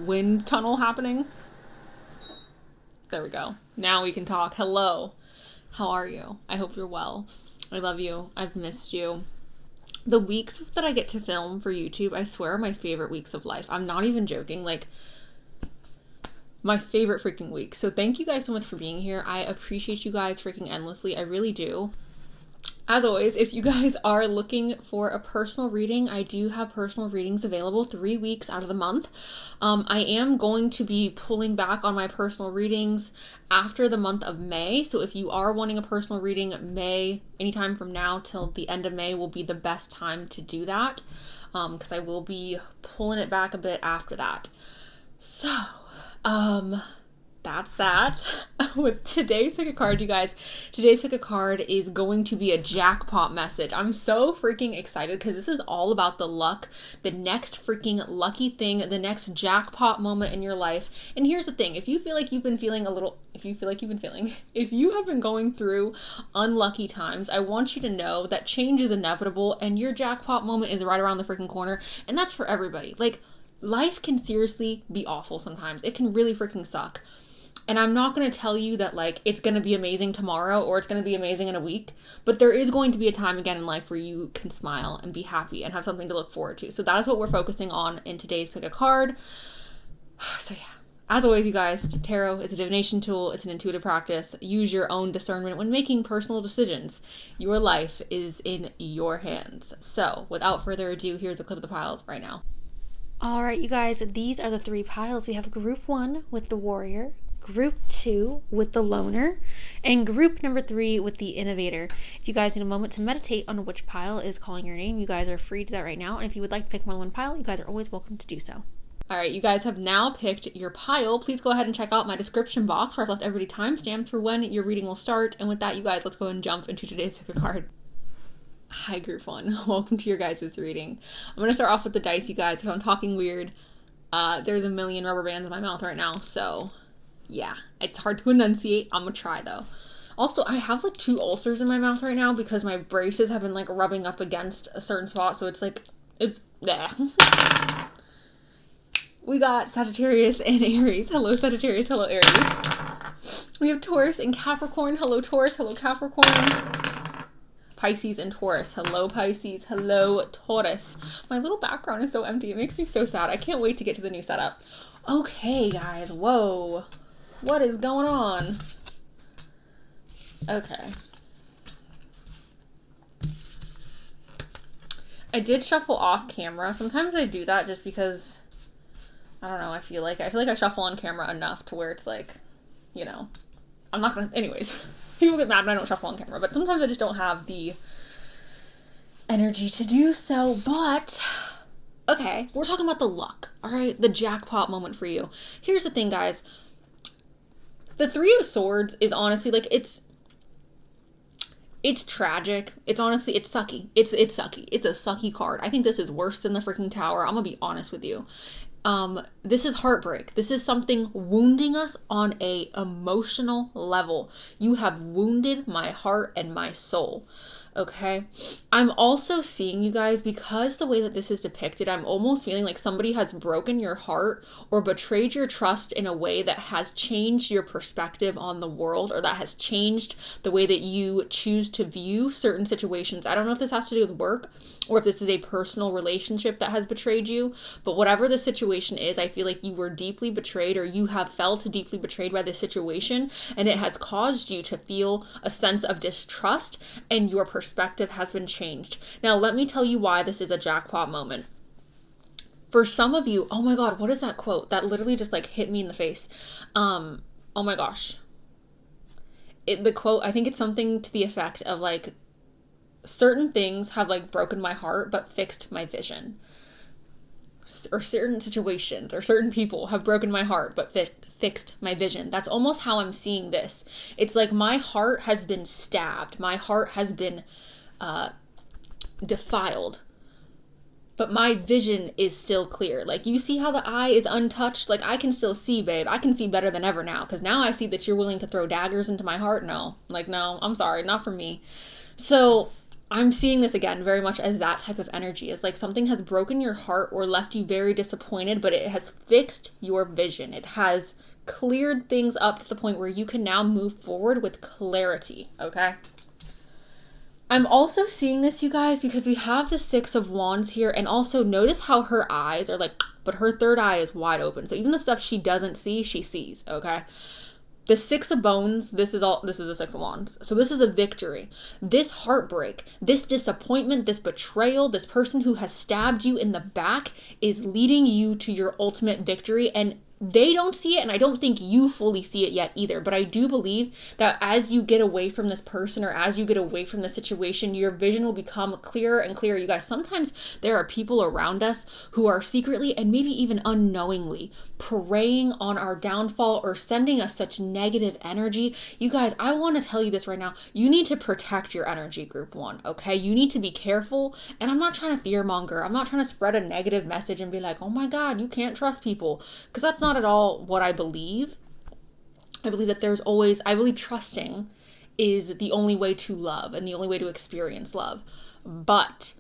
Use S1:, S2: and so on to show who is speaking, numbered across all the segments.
S1: wind tunnel happening. There we go. Now we can talk. Hello. How are you? I hope you're well. I love you. I've missed you. The weeks that I get to film for YouTube, I swear, are my favorite weeks of life. I'm not even joking. Like, my favorite freaking week. So thank you guys so much for being here. I appreciate you guys freaking endlessly. I really do. As always, if you guys are looking for a personal reading, I do have personal readings available 3 weeks out of the month. I am going to be pulling back on my personal readings after the month of May. So if you are wanting a personal reading, May, anytime from now till the end of May will be the best time to do that. Because I will be pulling it back a bit after that. So, that's that. With today's pick a card, you guys, today's pick a card is going to be a jackpot message. I'm so freaking excited because this is all about the luck, the next freaking lucky thing, the next jackpot moment in your life. And here's the thing, if you feel like you've been feeling if you have been going through unlucky times, I want you to know that change is inevitable and your jackpot moment is right around the freaking corner. And that's for everybody. Like, life can seriously be awful sometimes. It can really freaking suck. And I'm not going to tell you that, like, it's going to be amazing tomorrow or it's going to be amazing in a week. But there is going to be a time again in life where you can smile and be happy and have something to look forward to. So that is what we're focusing on in today's pick a card. So yeah, as always, you guys, tarot is a divination tool. It's an intuitive practice. Use your own discernment when making personal decisions. Your life is in your hands. So without further ado, here's a clip of the piles right now.
S2: All right, you guys, these are the 3 piles. We have group 1 with the warrior, group 2 with the loner, and group number 3 with the innovator. If you guys need a moment to meditate on which pile is calling your name, you guys are free to do that right now. And if you would like to pick more than one pile, you guys are always welcome to do so.
S1: All right, you guys have now picked your pile. Please go ahead and check out my description box where I've left everybody timestamps for when your reading will start. And with that, you guys, let's go and jump into today's pick a card. Hi, group 1. Welcome to your guys' reading. I'm going to start off with the dice, you guys. If I'm talking weird, there's a million rubber bands in my mouth right now, so yeah, it's hard to enunciate. I'm gonna try though. Also, I have like 2 ulcers in my mouth right now because my braces have been like rubbing up against a certain spot, so it's like, it's bleh. We got Sagittarius and Aries. Hello Sagittarius, hello Aries. We have Taurus and Capricorn. Hello Taurus, hello Capricorn. Pisces and Taurus. Hello Pisces, hello Taurus. My little background is so empty. It makes me so sad. I can't wait to get to the new setup. Okay, guys. Whoa. What is going on? Okay. I did shuffle off camera. Sometimes I do that just because, I don't know, I feel like I shuffle on camera enough to where it's like, you know, I'm not gonna, anyways. People get mad when I don't shuffle on camera, but sometimes I just don't have the energy to do so. But okay, we're talking about the luck, all right? The jackpot moment for you. Here's the thing, guys. The 3 of Swords is honestly, like, it's tragic. It's honestly, it's sucky. It's sucky. It's a sucky card. I think this is worse than the freaking Tower. I'm gonna be honest with you. This is heartbreak. This is something wounding us on a emotional level. You have wounded my heart and my soul. Okay. I'm also seeing, you guys, because the way that this is depicted, I'm almost feeling like somebody has broken your heart or betrayed your trust in a way that has changed your perspective on the world, or that has changed the way that you choose to view certain situations. I don't know if this has to do with work or if this is a personal relationship that has betrayed you, but whatever the situation is, I feel like you were deeply betrayed, or you have felt deeply betrayed by this situation, and it has caused you to feel a sense of distrust, and your perspective has been changed. Now, let me tell you why this is a jackpot moment. For some of you, oh my God, what is that quote? That literally just like hit me in the face. Oh my gosh. The quote, I think it's something to the effect of like, certain things have like broken my heart, but fixed my vision. Or certain situations or certain people have broken my heart, but fixed my vision. That's almost how I'm seeing this. It's like my heart has been stabbed. My heart has been defiled. But my vision is still clear. Like, you see how the eye is untouched? Like, I can still see, babe. I can see better than ever now. Because now I see that you're willing to throw daggers into my heart. No. Like, no, I'm sorry. Not for me. So I'm seeing this again very much as that type of energy. It's like something has broken your heart or left you very disappointed, but it has fixed your vision. It has cleared things up to the point where you can now move forward with clarity, okay? I'm also seeing this, you guys, because we have the Six of Wands here, and also notice how her eyes are like, but her third eye is wide open. So even the stuff she doesn't see, she sees, okay? The Six of Bones, this is the Six of Wands. So this is a victory. This heartbreak, this disappointment, this betrayal, this person who has stabbed you in the back is leading you to your ultimate victory, and they don't see it, and I don't think you fully see it yet either. But I do believe that as you get away from this person, or as you get away from the situation, your vision will become clearer and clearer. You guys, sometimes there are people around us who are secretly and maybe even unknowingly preying on our downfall or sending us such negative energy. You guys, I want to tell you this right now. You need to protect your energy, group one, okay? You need to be careful. And I'm not trying to fearmonger. I'm not trying to spread a negative message and be like, oh my God, you can't trust people. Because that's not at all what I believe. I believe that I believe trusting is the only way to love and the only way to experience love. But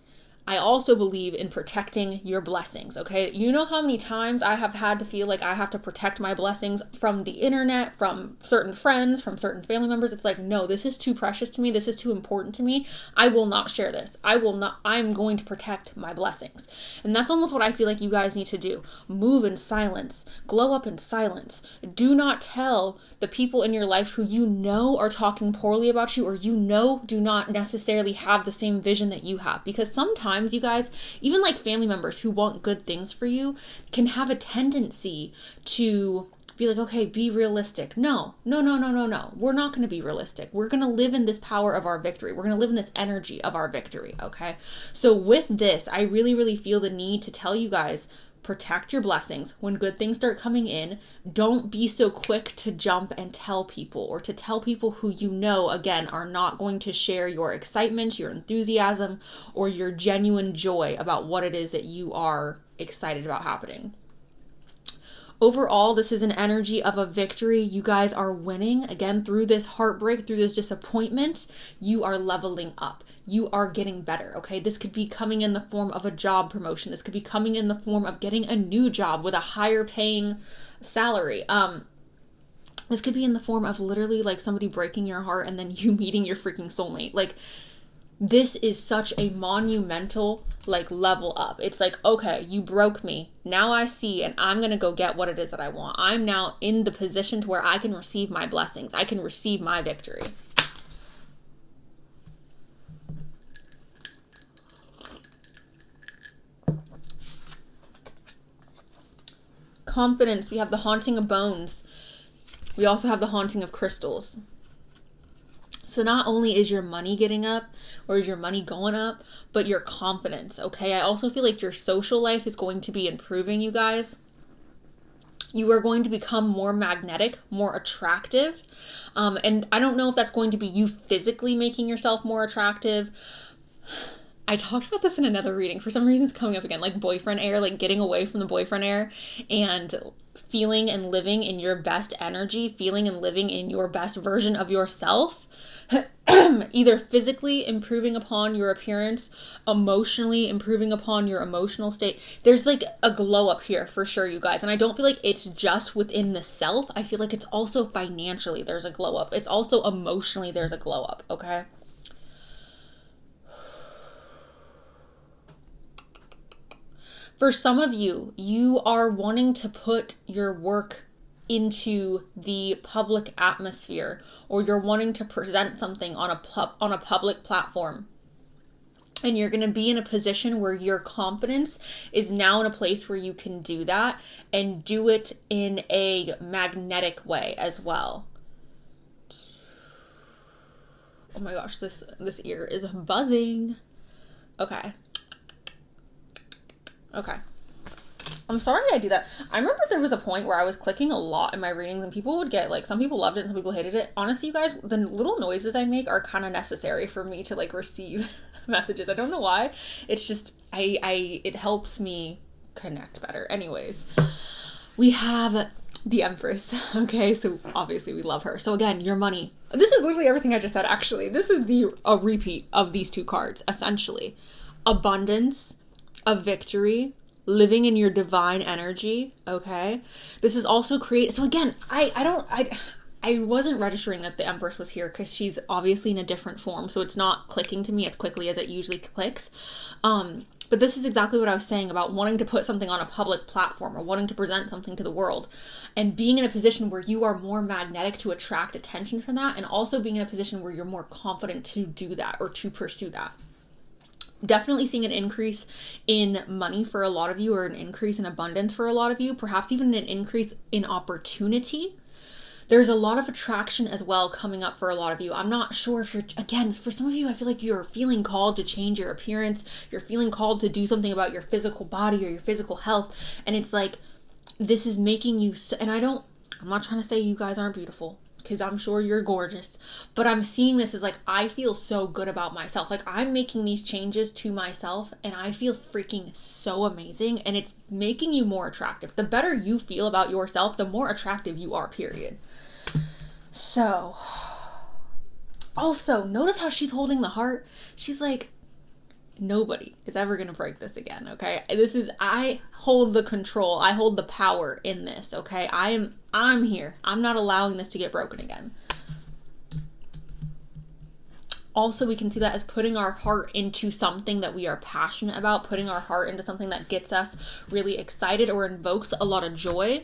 S1: I also believe in protecting your blessings, okay? You know how many times I have had to feel like I have to protect my blessings from the internet, from certain friends, from certain family members. It's like, no, this is too precious to me. This is too important to me. I will not share this. I'm going to protect my blessings. And that's almost what I feel like you guys need to do. Move in silence. Glow up in silence. Do not tell the people in your life who you know are talking poorly about you, or you know do not necessarily have the same vision that you have. Because sometimes, you guys, even like family members who want good things for you can have a tendency to be like, okay, be realistic. No. We're not going to be realistic. We're going to live in this power of our victory. We're going to live in this energy of our victory, okay? So with this, I really, really feel the need to tell you guys, protect your blessings. When good things start coming in, don't be so quick to jump and tell people, or to tell people who you know, again, are not going to share your excitement, your enthusiasm, or your genuine joy about what it is that you are excited about happening. Overall, this is an energy of a victory. You guys are winning. Again, through this heartbreak, through this disappointment, you are leveling up. You are getting better, okay? This could be coming in the form of a job promotion. This could be coming in the form of getting a new job with a higher paying salary. This could be in the form of literally like somebody breaking your heart and then you meeting your freaking soulmate. Like, this is such a monumental like level up. It's like, okay, you broke me. Now I see, and I'm going to go get what it is that I want. I'm now in the position to where I can receive my blessings. I can receive my victory. Confidence. We have the haunting of bones. We also have the haunting of crystals. So not only is your money getting up, or is your money going up, but your confidence, okay? I also feel like your social life is going to be improving, you guys. You are going to become more magnetic, more attractive. And I don't know if that's going to be you physically making yourself more attractive. I talked about this in another reading. For some reason, it's coming up again, like boyfriend air, like getting away from the boyfriend air and feeling and living in your best energy, feeling and living in your best version of yourself. Either physically improving upon your appearance, emotionally improving upon your emotional state. There's like a glow up here for sure, you guys. And I don't feel like it's just within the self. I feel like it's also financially there's a glow up. It's also emotionally there's a glow up, okay? For some of you, you are wanting to put your work into the public atmosphere, or you're wanting to present something on a public platform. And you're going to be in a position where your confidence is now in a place where you can do that and do it in a magnetic way as well. Oh my gosh, this ear is buzzing. Okay. I'm sorry I do that. I remember there was a point where I was clicking a lot in my readings and people would get like, some people loved it and some people hated it. Honestly, you guys, the little noises I make are kind of necessary for me to like receive messages. I don't know why. It's just, it helps me connect better. Anyways, we have the Empress. Okay, so obviously we love her. So again, your money. This is literally everything I just said, actually. This is a repeat of these two cards, essentially. Abundance, a victory, living in your divine energy, okay? This is also so again, I wasn't registering that the Empress was here because she's obviously in a different form, so it's not clicking to me as quickly as it usually clicks. But this is exactly what I was saying about wanting to put something on a public platform or wanting to present something to the world and being in a position where you are more magnetic to attract attention from that, and also being in a position where you're more confident to do that or to pursue that. Definitely seeing an increase in money for a lot of you, or an increase in abundance for a lot of you, perhaps even an increase in opportunity. There's a lot of attraction as well coming up for a lot of you. I'm not sure if again, for some of you, I feel like you're feeling called to change your appearance. You're feeling called to do something about your physical body or your physical health. And it's like, this is making you, and I'm not trying to say you guys aren't beautiful, because I'm sure you're gorgeous. But I'm seeing this as like, I feel so good about myself. Like, I'm making these changes to myself and I feel freaking so amazing. And it's making you more attractive. The better you feel about yourself, the more attractive you are, period. So, also, notice how she's holding the heart. She's like, nobody is ever going to break this again, okay? I hold the control. I hold the power in this, okay? I'm here. I'm not allowing this to get broken again. Also, we can see that as putting our heart into something that we are passionate about, putting our heart into something that gets us really excited or invokes a lot of joy.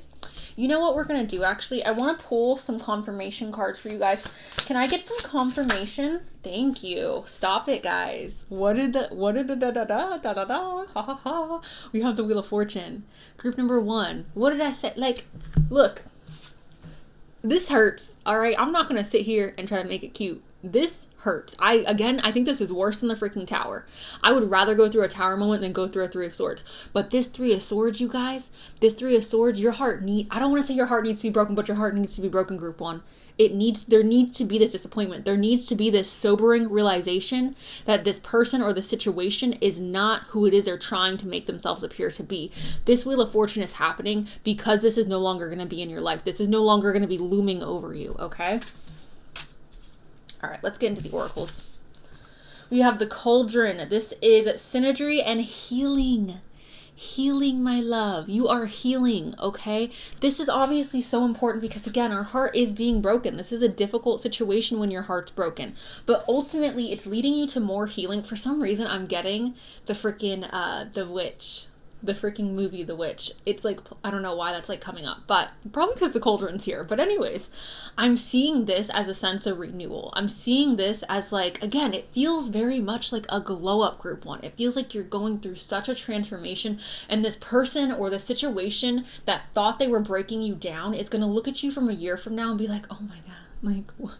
S1: You know what we're going to do, actually? I want to pull some confirmation cards for you guys. Can I get some confirmation? Thank you. Stop it, guys. What did da da da da da da ha ha ha. We have the Wheel of Fortune. Group number 1. What did I say? Like, look. This hurts, all right? I'm not going to sit here and try to make it cute. This hurts. I think this is worse than the freaking Tower. I would rather go through a Tower moment than go through a Three of Swords. But this Three of Swords, you guys, this Three of Swords, I don't want to say your heart needs to be broken, but your heart needs to be broken, group 1. There needs to be this disappointment. There needs to be this sobering realization that this person or the situation is not who it is they're trying to make themselves appear to be. This Wheel of Fortune is happening because this is no longer going to be in your life. This is no longer going to be looming over you, okay? All right, let's get into the oracles. We have the Cauldron. This is synergy and healing. Healing, my love. You are healing, okay? This is obviously so important because, again, our heart is being broken. This is a difficult situation when your heart's broken. But ultimately, it's leading you to more healing. For some reason, I'm getting the freaking, The Witch. The freaking movie, The Witch. It's like, I don't know why that's like coming up, but probably because the Cauldron's here. But anyways, I'm seeing this as a sense of renewal. I'm seeing this as like, again, it feels very much like a glow up, group 1. It feels like you're going through such a transformation, and this person or the situation that thought they were breaking you down is going to look at you from a year from now and be like, oh my God, like, what?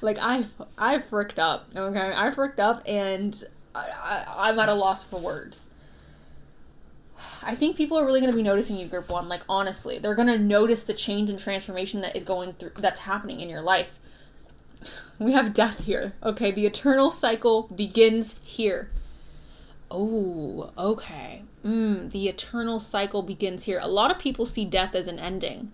S1: Like I fricked up, okay? I fricked up, and I'm at a loss for words. I think people are really going to be noticing you, group 1. Like, honestly, they're going to notice the change and transformation that's happening in your life. We have death here. Okay, the eternal cycle begins here. Oh, okay. The eternal cycle begins here. A lot of people see death as an ending,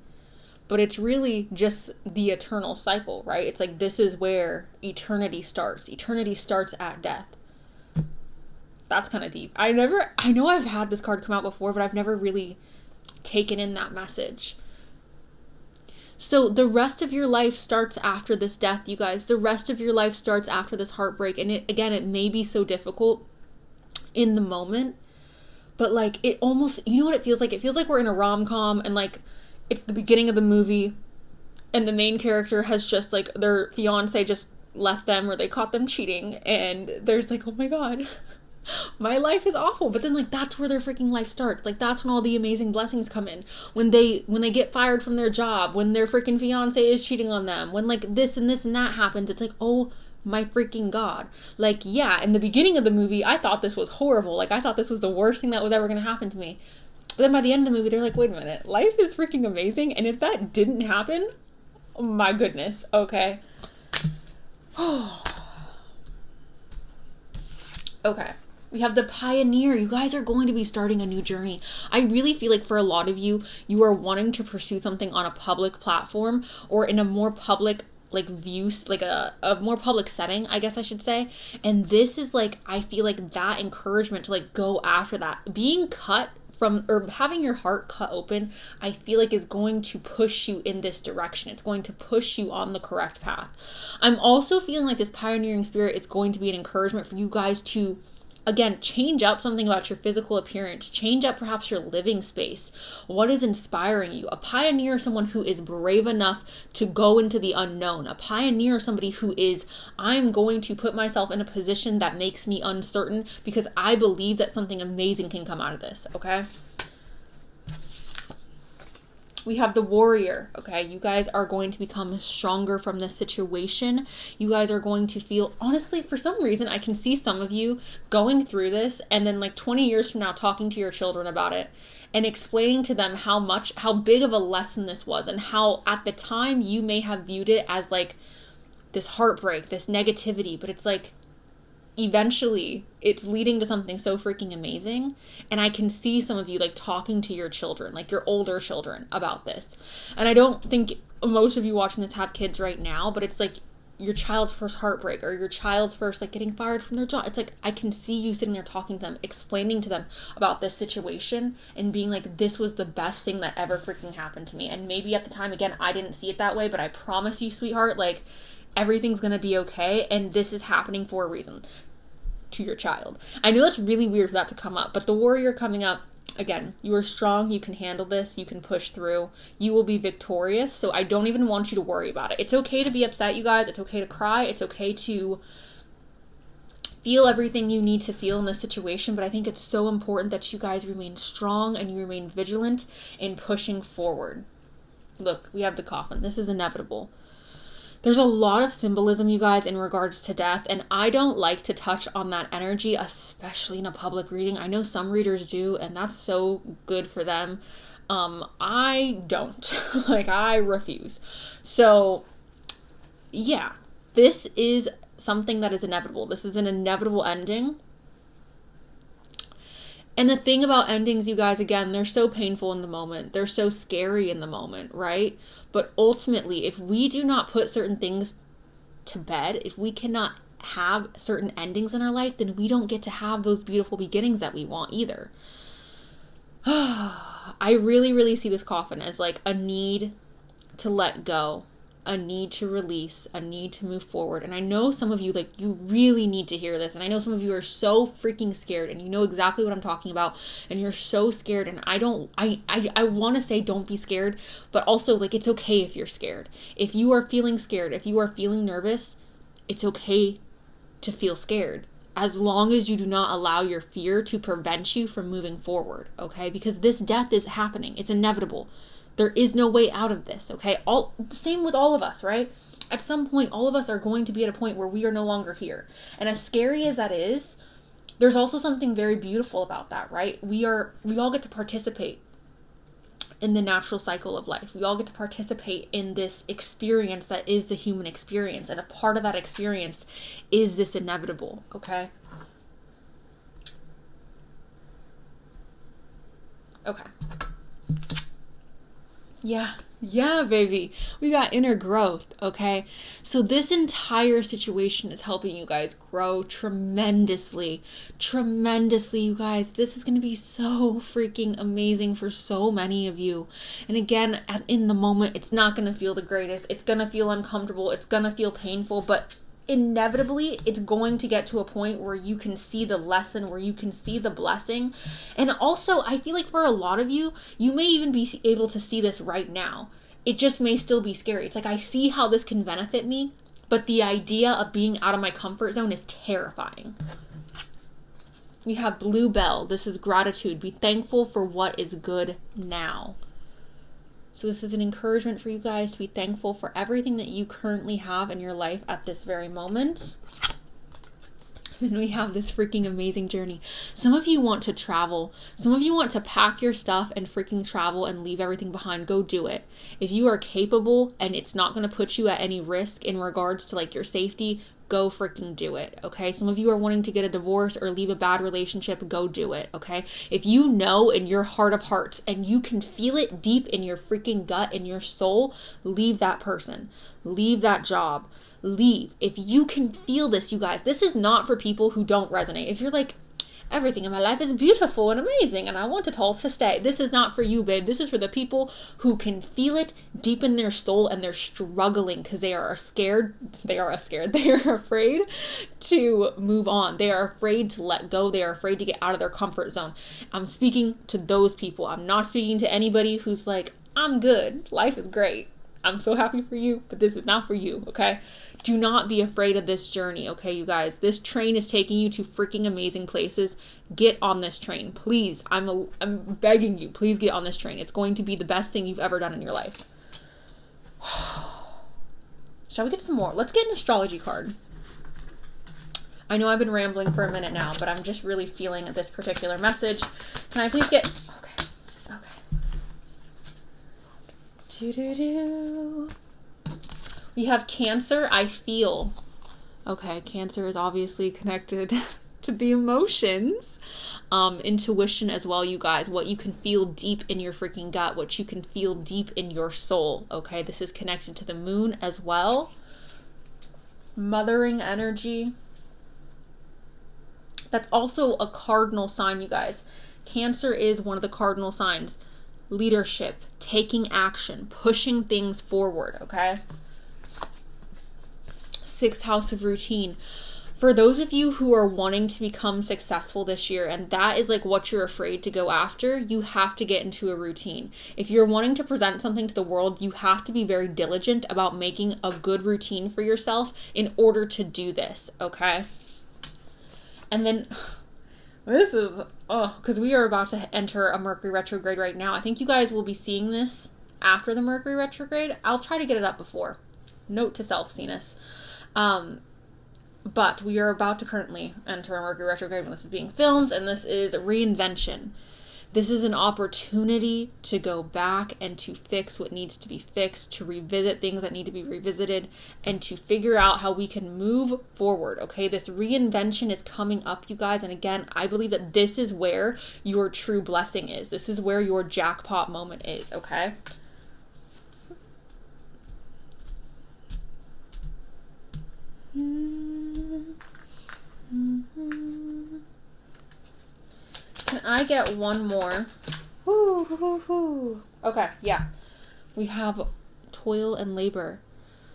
S1: but it's really just the eternal cycle, right? It's like, this is where eternity starts. Eternity starts at death. That's kind of deep. I know I've had this card come out before, but I've never really taken in that message. So the rest of your life starts after this death, you guys. The rest of your life starts after this heartbreak. And it may be so difficult in the moment, but like, it almost, you know what it feels like? It feels like we're in a rom-com, and like, it's the beginning of the movie, and the main character has just like, their fiance just left them, or they caught them cheating, and there's like, oh my God, my life is awful. But then like, that's where their freaking life starts. Like, that's when all the amazing blessings come in. When they get fired from their job, when their freaking fiance is cheating on them, when like this and this and that happens, it's like, oh my freaking God. Like, yeah, in the beginning of the movie, I thought this was horrible. Like, I thought this was the worst thing that was ever going to happen to me. But then by the end of the movie, they're like, wait a minute, life is freaking amazing. And if that didn't happen, oh my goodness. Okay. Okay. We have the Pioneer. You guys are going to be starting a new journey. I really feel like for a lot of you, you are wanting to pursue something on a public platform or in a more public like view, like a more public setting, I guess I should say. And this is like, I feel like that encouragement to like go after that, being cut from, or having your heart cut open, I feel like is going to push you in this direction. It's going to push you on the correct path. I'm also feeling like this pioneering spirit is going to be an encouragement for you guys to, again, change up something about your physical appearance, change up perhaps your living space. What is inspiring you? A pioneer is someone who is brave enough to go into the unknown. A pioneer is somebody who is, I'm going to put myself in a position that makes me uncertain because I believe that something amazing can come out of this, okay? We have the warrior, okay? You guys are going to become stronger from this situation. You guys are going to feel, honestly, for some reason, I can see some of you going through this and then like 20 years from now talking to your children about it and explaining to them how big of a lesson this was, and how at the time you may have viewed it as like this heartbreak, this negativity, but it's like, eventually it's leading to something so freaking amazing. And I can see some of you like talking to your children, like your older children, about this. And I don't think most of you watching this have kids right now, but it's like your child's first heartbreak or your child's first like getting fired from their job. It's like I can see you sitting there talking to them, explaining to them about this situation and being like, this was the best thing that ever freaking happened to me. And maybe at the time, again, I didn't see it that way, but I promise you, sweetheart, like everything's gonna be okay, and this is happening for a reason, to your child. I know that's really weird for that to come up, but the warrior coming up, again, you are strong, you can handle this, you can push through, you will be victorious. So I don't even want you to worry about it. It's okay to be upset, you guys. It's okay to cry. It's okay to feel everything you need to feel in this situation, but I think it's so important that you guys remain strong and you remain vigilant in pushing forward. Look, we have the coffin. This is inevitable. There's a lot of symbolism, you guys, in regards to death, and I don't like to touch on that energy, especially in a public reading. I know some readers do, and that's so good for them. I don't. Like, I refuse. So, yeah, this is something that is inevitable. This is an inevitable ending. And the thing about endings, you guys, again, they're so painful in the moment. They're so scary in the moment, right? But ultimately, if we do not put certain things to bed, if we cannot have certain endings in our life, then we don't get to have those beautiful beginnings that we want either. I really, really see this coffin as like a need to let go, a need to release, a need to move forward. And I know some of you, like, you really need to hear this. And I know some of you are so freaking scared, and you know exactly what I'm talking about, and you're so scared. And I want to say don't be scared, but also, like, it's okay if you're scared. If you are feeling scared, if you are feeling nervous, it's okay to feel scared, as long as you do not allow your fear to prevent you from moving forward, okay? Because this death is happening. It's inevitable. There is no way out of this, okay? Same with all of us, right? At some point, all of us are going to be at a point where we are no longer here. And as scary as that is, there's also something very beautiful about that, right? We all get to participate in the natural cycle of life. We all get to participate in this experience that is the human experience. And a part of that experience is this inevitable, okay? Okay. Yeah, baby. We got inner growth, okay? So this entire situation is helping you guys grow tremendously, you guys. This is going to be so freaking amazing for so many of you. And again, in the moment, it's not going to feel the greatest. It's going to feel uncomfortable. It's going to feel painful, but inevitably it's going to get to a point where you can see the lesson, where you can see the blessing. And also, I feel like for a lot of you, you may even be able to see this right now. It just may still be scary. It's like, I see how this can benefit me, but the idea of being out of my comfort zone is terrifying. We have Bluebell. This is gratitude. Be thankful for what is good now. So this is an encouragement for you guys to be thankful for everything that you currently have in your life at this very moment. And we have this freaking amazing journey. Some of you want to travel. Some of you want to pack your stuff and freaking travel and leave everything behind. Go do it. If you are capable and it's not going to put you at any risk in regards to like your safety, go freaking do it, okay? Some of you are wanting to get a divorce or leave a bad relationship, go do it, okay? If you know in your heart of hearts and you can feel it deep in your freaking gut, in your soul, leave that person, leave that job, leave. If you can feel this, you guys, this is not for people who don't resonate. If you're like, everything in my life is beautiful and amazing and I want it all to stay. This is not for you, babe. This is for the people who can feel it deep in their soul and they're struggling because they are scared. They are afraid to move on. They are afraid to let go. They are afraid to get out of their comfort zone. I'm speaking to those people. I'm not speaking to anybody who's like, I'm good. Life is great. I'm so happy for you, but this is not for you, okay? Do not be afraid of this journey, okay, you guys? This train is taking you to freaking amazing places. Get on this train, please. I'm begging you, please get on this train. It's going to be the best thing you've ever done in your life. Shall we get some more? Let's get an astrology card. I know I've been rambling for a minute now, but I'm just really feeling this particular message. Can I please get... Okay. We have Cancer, I feel. Okay, Cancer is obviously connected to the emotions. Intuition as well, you guys. What you can feel deep in your freaking gut. What you can feel deep in your soul. Okay, this is connected to the moon as well. Mothering energy. That's also a cardinal sign, you guys. Cancer is one of the cardinal signs. Leadership, taking action, pushing things forward, okay? 6th house of routine. For those of you who are wanting to become successful this year, and that is like what you're afraid to go after, you have to get into a routine. If you're wanting to present something to the world, you have to be very diligent about making a good routine for yourself in order to do this, okay? And then... this is, because we are about to enter a Mercury retrograde right now. I think you guys will be seeing this after the Mercury retrograde. I'll try to get it up before. Note to self, Cenus. But we are about to currently enter a Mercury retrograde when this is being filmed, and this is reinvention. This is an opportunity to go back and to fix what needs to be fixed, to revisit things that need to be revisited, and to figure out how we can move forward, okay? This reinvention is coming up, you guys, and again, I believe that this is where your true blessing is. This is where your jackpot moment is, okay? Can I get one more? Okay, yeah. We have toil and labor.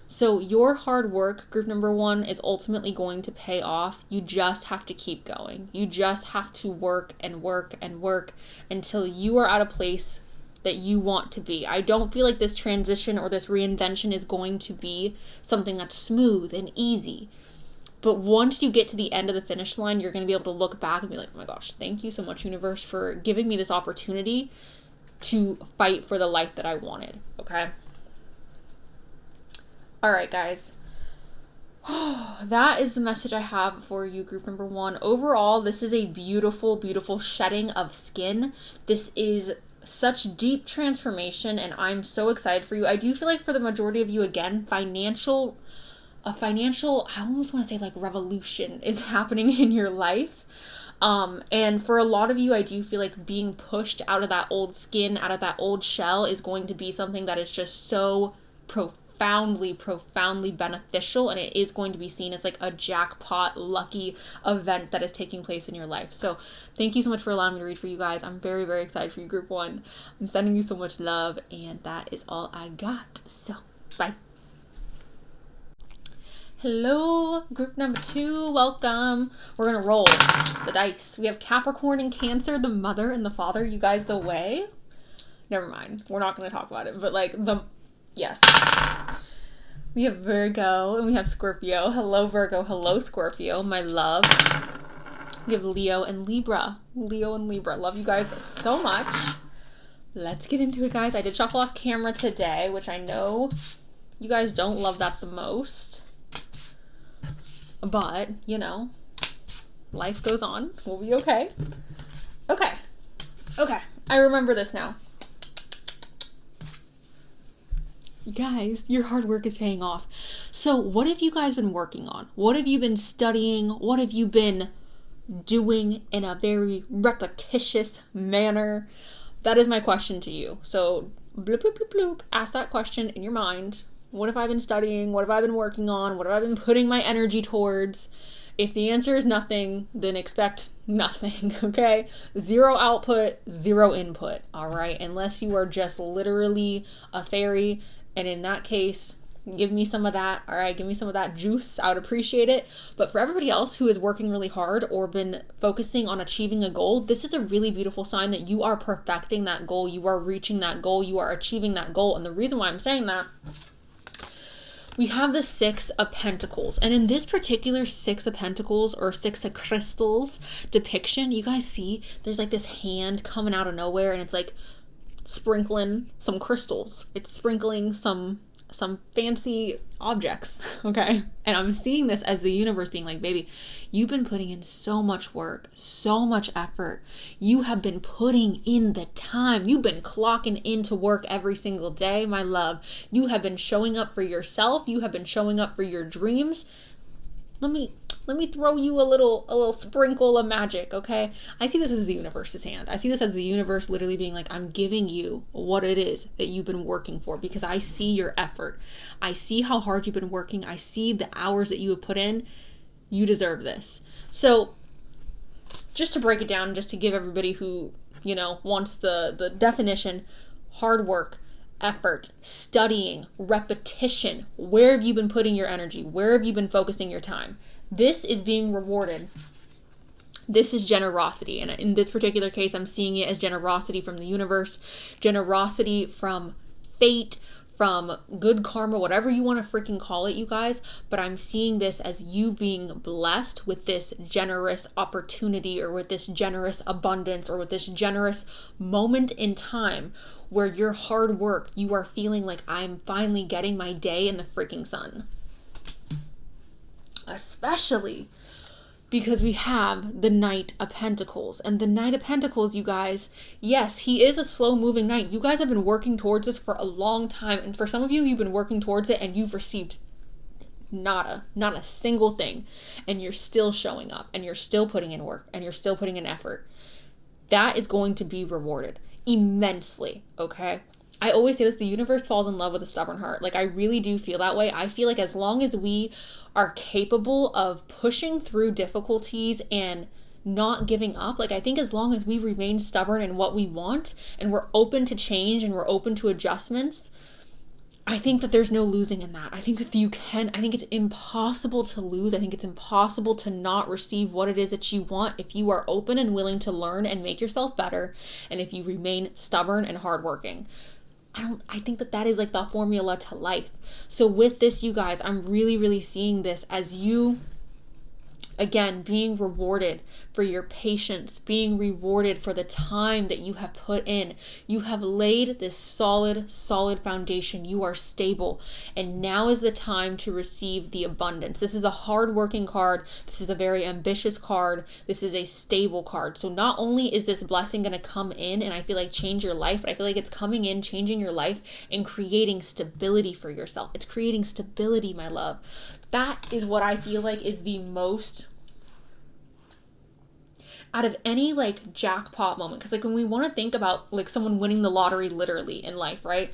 S1: So your hard work, group number 1, is ultimately going to pay off. You just have to keep going. You just have to work and work and work until you are at a place that you want to be. I don't feel like this transition or this reinvention is going to be something that's smooth and easy. But once you get to the end of the finish line, you're going to be able to look back and be like, oh my gosh, thank you so much, universe, for giving me this opportunity to fight for the life that I wanted, okay? All right, guys. That is the message I have for you, group number 1. Overall, this is a beautiful, beautiful shedding of skin. This is such deep transformation, and I'm so excited for you. I do feel like for the majority of you, again, a financial, I almost want to say like revolution is happening in your life. And for a lot of you, I do feel like being pushed out of that old skin, out of that old shell is going to be something that is just so profoundly beneficial, and it is going to be seen as like a jackpot lucky event that is taking place in your life. So thank you so much for allowing me to read for you guys. I'm very, very excited for you, group 1. I'm sending you so much love, and that is all I got. So bye. Hello, group number 2, welcome. We're gonna roll the dice. We have Capricorn and Cancer, the mother and the father. You guys, the way? Never mind, we're not gonna talk about it, but like yes. We have Virgo and we have Scorpio. Hello, Virgo. Hello, Scorpio, my love. We have Leo and Libra. Leo and Libra. Love you guys so much. Let's get into it, guys. I did shuffle off camera today, which I know you guys don't love that the most. But, you know, life goes on. We'll be okay. Okay. I remember this now. guys, your hard work is paying off. So what have you guys been working on? What have you been studying? What have you been doing in a very repetitious manner? That is my question to you. So bloop, bloop, bloop, bloop. Ask that question in your mind. What have I been studying? What have I been working on? What have I been putting my energy towards? If the answer is nothing, then expect nothing, okay? Zero output, zero input, all right? Unless you are just literally a fairy, and in that case, give me some of that, all right? Give me some of that juice. I would appreciate it. But for everybody else who is working really hard or been focusing on achieving a goal, this is a really beautiful sign that you are perfecting that goal. You are reaching that goal. You are achieving that goal. And the reason why I'm saying that, we have the Six of Pentacles. And in this particular Six of Pentacles or Six of Crystals depiction, you guys see there's like this hand coming out of nowhere, and it's like sprinkling some crystals. It's sprinkling some fancy objects, okay? And I'm seeing this as the universe being like, baby, you've been putting in so much work, so much effort. You have been putting in the time. You've been clocking into work every single day, my love. You have been showing up for yourself. You have been showing up for your dreams. Let me throw you a little sprinkle of magic, okay? I see this as the universe's hand. I see this as the universe literally being like, I'm giving you what it is that you've been working for, because I see your effort. I see how hard you've been working. I see the hours that you have put in. You deserve this. So just to break it down, just to give everybody who, wants the definition, hard work, effort, studying, repetition. Where have you been putting your energy? Where have you been focusing your time? This is being rewarded. This is generosity. And in this particular case, I'm seeing it as generosity from the universe, generosity from fate, from good karma, whatever you want to freaking call it, you guys. But I'm seeing this as you being blessed with this generous opportunity, or with this generous abundance, or with this generous moment in time where your hard work, you are feeling like, I'm finally getting my day in the freaking sun. Especially because we have the Knight of Pentacles. And the Knight of Pentacles, you guys, yes, he is a slow moving knight. You guys have been working towards this for a long time. And for some of you, you've been working towards it and you've received not a single thing. And you're still showing up, and you're still putting in work, and you're still putting in effort. That is going to be rewarded immensely, okay? I always say this, the universe falls in love with a stubborn heart. Like, I really do feel that way. I feel like as long as we are capable of pushing through difficulties and not giving up, like, I think as long as we remain stubborn in what we want, and we're open to change, and we're open to adjustments, I think that there's no losing in that. I think that I think it's impossible to lose. I think it's impossible to not receive what it is that you want if you are open and willing to learn and make yourself better, and if you remain stubborn and hardworking. I think that is like the formula to life. So with this, you guys, I'm really, really seeing this as you, again, being rewarded for your patience, being rewarded for the time that you have put in. You have laid this solid foundation. You are stable. And now is the time to receive the abundance. This is a hard-working card. This is a very ambitious card. This is a stable card. So not only is this blessing going to come in and I feel like change your life, but I feel like it's coming in, changing your life, and creating stability for yourself. It's creating stability, my love. That is what I feel like is the most, out of any like jackpot moment, because like when we want to think about like someone winning the lottery literally in life, right?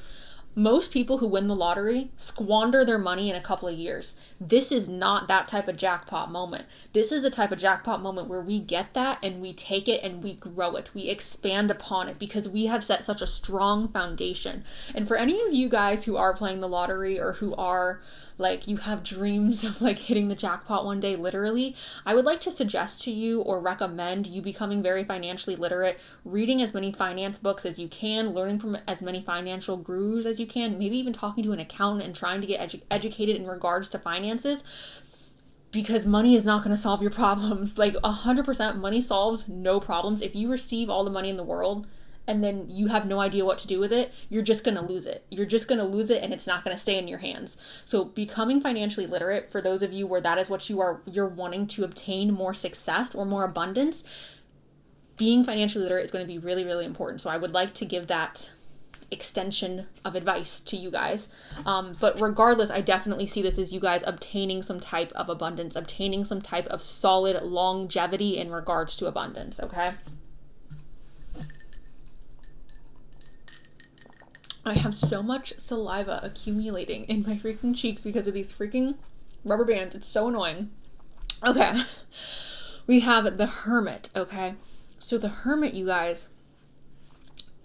S1: Most people who win the lottery squander their money in a couple of years. This is not that type of jackpot moment. This is the type of jackpot moment where we get that and we take it and we grow it. We expand upon it because we have set such a strong foundation. And for any of you guys who are playing the lottery, or who are like, you have dreams of like hitting the jackpot one day, literally, I would like to suggest to you or recommend you becoming very financially literate, reading as many finance books as you can, learning from as many financial gurus as you can, maybe even talking to an accountant and trying to get educated in regards to finances, because money is not going to solve your problems. Like 100% money solves no problems. If you receive all the money in the world and then you have no idea what to do with it, you're just going to lose it. You're just going to lose it, and it's not going to stay in your hands. So becoming financially literate, for those of you where that is what you're wanting to obtain more success or more abundance, being financially literate is going to be really, really important. So I would like to give that extension of advice to you guys. But regardless, I definitely see this as you guys obtaining some type of abundance, obtaining some type of solid longevity in regards to abundance, okay? I have so much saliva accumulating in my freaking cheeks because of these freaking rubber bands. It's so annoying. Okay. We have the Hermit, okay? So the Hermit, you guys,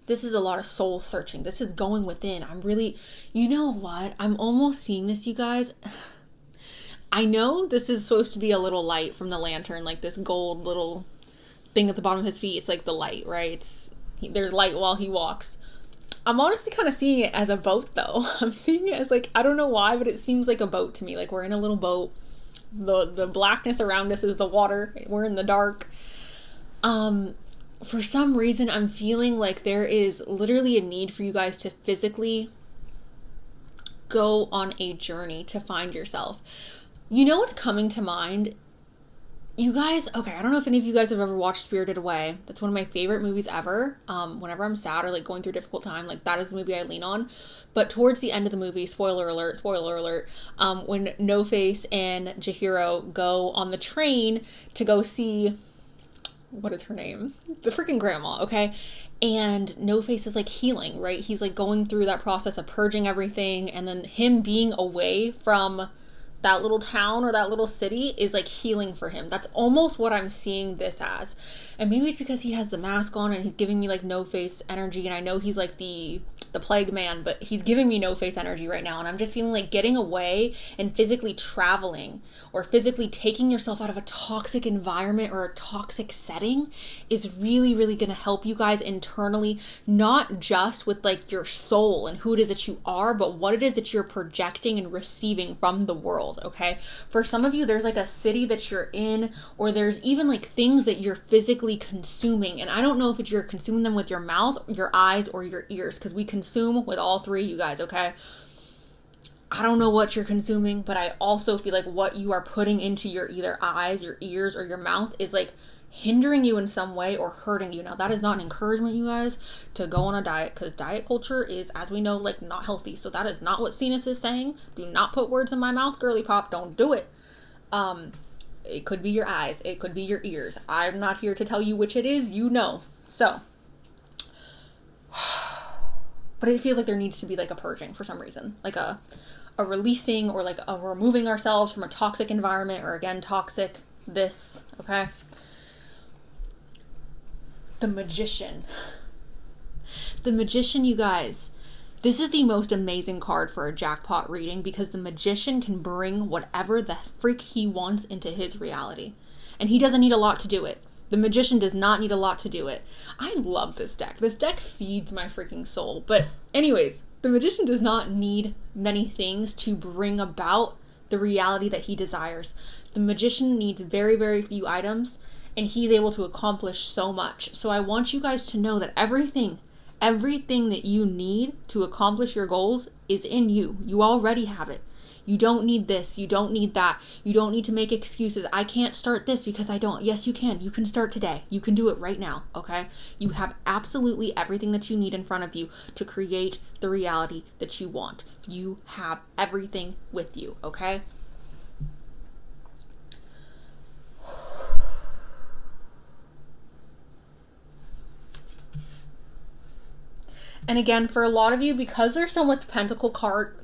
S1: this is a lot of soul searching. This is going within. I'm really, you know what? I'm almost seeing this, you guys. I know this is supposed to be a little light from the lantern, like this gold little thing at the bottom of his feet. It's like the light, right? There's light while he walks. I'm honestly kind of seeing it as a boat, though. I'm seeing it as like, I don't know why, but it seems like a boat to me. Like we're in a little boat. The blackness around us is the water. We're in the dark. For some reason, I'm feeling like there is literally a need for you guys to physically go on a journey to find yourself. You know what's coming to mind? You guys, okay, I don't know if any of you guys have ever watched Spirited Away. That's one of my favorite movies ever. Whenever I'm sad or like going through a difficult time, like that is the movie I lean on. But towards the end of the movie, spoiler alert, when No Face and Chihiro go on the train to go see, what is her name? The freaking grandma, okay? And No Face is like healing, right? He's like going through that process of purging everything, and then him being away from that little town or that little city is like healing for him. That's almost what I'm seeing this as. And maybe it's because he has the mask on and he's giving me like No Face energy, and I know he's like the plague man, but he's giving me No Face energy right now, and I'm just feeling like getting away and physically traveling or physically taking yourself out of a toxic environment or a toxic setting is really, really going to help you guys internally, not just with like your soul and who it is that you are, but what it is that you're projecting and receiving from the world, okay? For some of you, there's like a city that you're in, or there's even like things that you're physically consuming, and I don't know if you're consuming them with your mouth, your eyes, or your ears, because we consume with all three, you guys, okay? I don't know what you're consuming, but I also feel like what you are putting into your either eyes, your ears, or your mouth is like hindering you in some way or hurting you. Now, that is not an encouragement, you guys, to go on a diet, because diet culture is, as we know, like not healthy. So that is not what Cenus is saying. Do not put words in my mouth, girly pop. Don't do it. It could be your eyes. It could be your ears. I'm not here to tell you which it is. You know. So, but it feels like there needs to be like a purging for some reason, like a releasing, or like a removing ourselves from a toxic environment, or again, toxic this, okay? The Magician. The Magician, you guys, this is the most amazing card for a jackpot reading, because the Magician can bring whatever the freak he wants into his reality. And he doesn't need a lot to do it. The Magician does not need a lot to do it. I love this deck. This deck feeds my freaking soul. But anyways, the Magician does not need many things to bring about the reality that he desires. The Magician needs very, very few items, and he's able to accomplish so much. So I want you guys to know that everything that you need to accomplish your goals is in you. You already have it. You don't need this. You don't need that. You don't need to make excuses. I can't start this because I don't. Yes, you can. You can start today. You can do it right now, okay? You have absolutely everything that you need in front of you to create the reality that you want. You have everything with you, okay? And again, for a lot of you, because there's so much pentacle cards,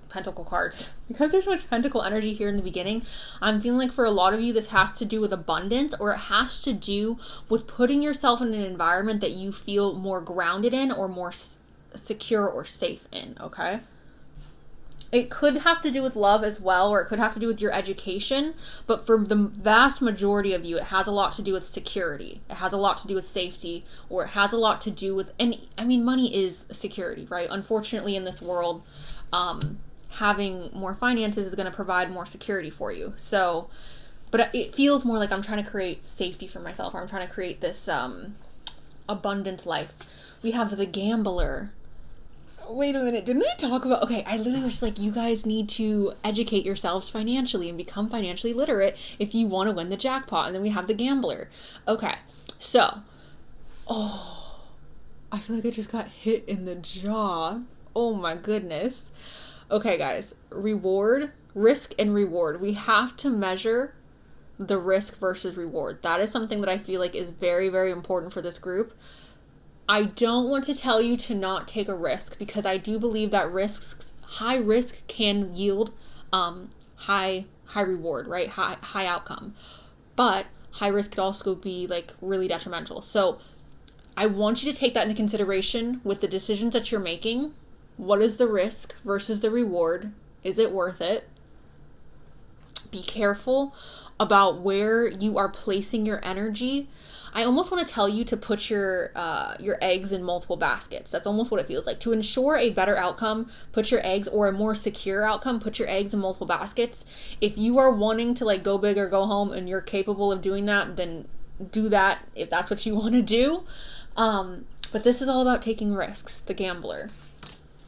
S1: because there's so much pentacle energy here in the beginning, I'm feeling like for a lot of you, this has to do with abundance, or it has to do with putting yourself in an environment that you feel more grounded in, or more secure or safe in, okay? It could have to do with love as well, or it could have to do with your education, but for the vast majority of you, it has a lot to do with security. It has a lot to do with safety, or it has a lot to do with, and I mean, money is security, right? Unfortunately, in this world, having more finances is going to provide more security for you. So, but it feels more like I'm trying to create safety for myself, or I'm trying to create this abundant life. We have the Gambler. Wait a minute, didn't I talk about, okay, I literally was just like, you guys need to educate yourselves financially and become financially literate if you want to win the jackpot. And then we have the Gambler. Okay, so, I feel like I just got hit in the jaw. Oh my goodness. Okay, guys. Reward, risk, and reward. We have to measure the risk versus reward. That is something that I feel like is very, very important for this group. I don't want to tell you to not take a risk, because I do believe that high risk can yield high reward, right? High outcome. But high risk could also be like really detrimental. So I want you to take that into consideration with the decisions that you're making. What is the risk versus the reward? Is it worth it? Be careful about where you are placing your energy. I almost want to tell you to put your eggs in multiple baskets. That's almost what it feels like. To ensure a better outcome, put your eggs, or a more secure outcome, put your eggs in multiple baskets. If you are wanting to like go big or go home and you're capable of doing that, then do that if that's what you want to do. But this is all about taking risks, the gambler.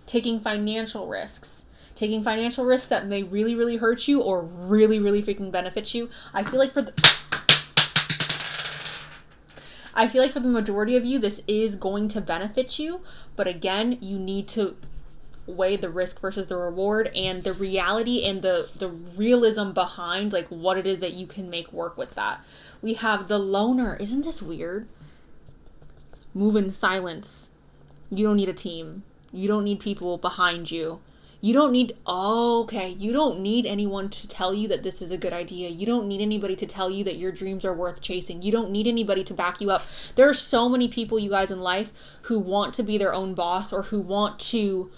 S1: Taking financial risks. Taking financial risks that may really, really hurt you or really, really freaking benefit you. I feel like for the majority of you, this is going to benefit you. But again, you need to weigh the risk versus the reward and the reality and the realism behind like what it is that you can make work with that. We have the loner. Isn't this weird? Move in silence. You don't need a team. You don't need people behind you. You don't need anyone to tell you that this is a good idea. You don't need anybody to tell you that your dreams are worth chasing. You don't need anybody to back you up. There are so many people, you guys, in life who want to be their own boss, or who want to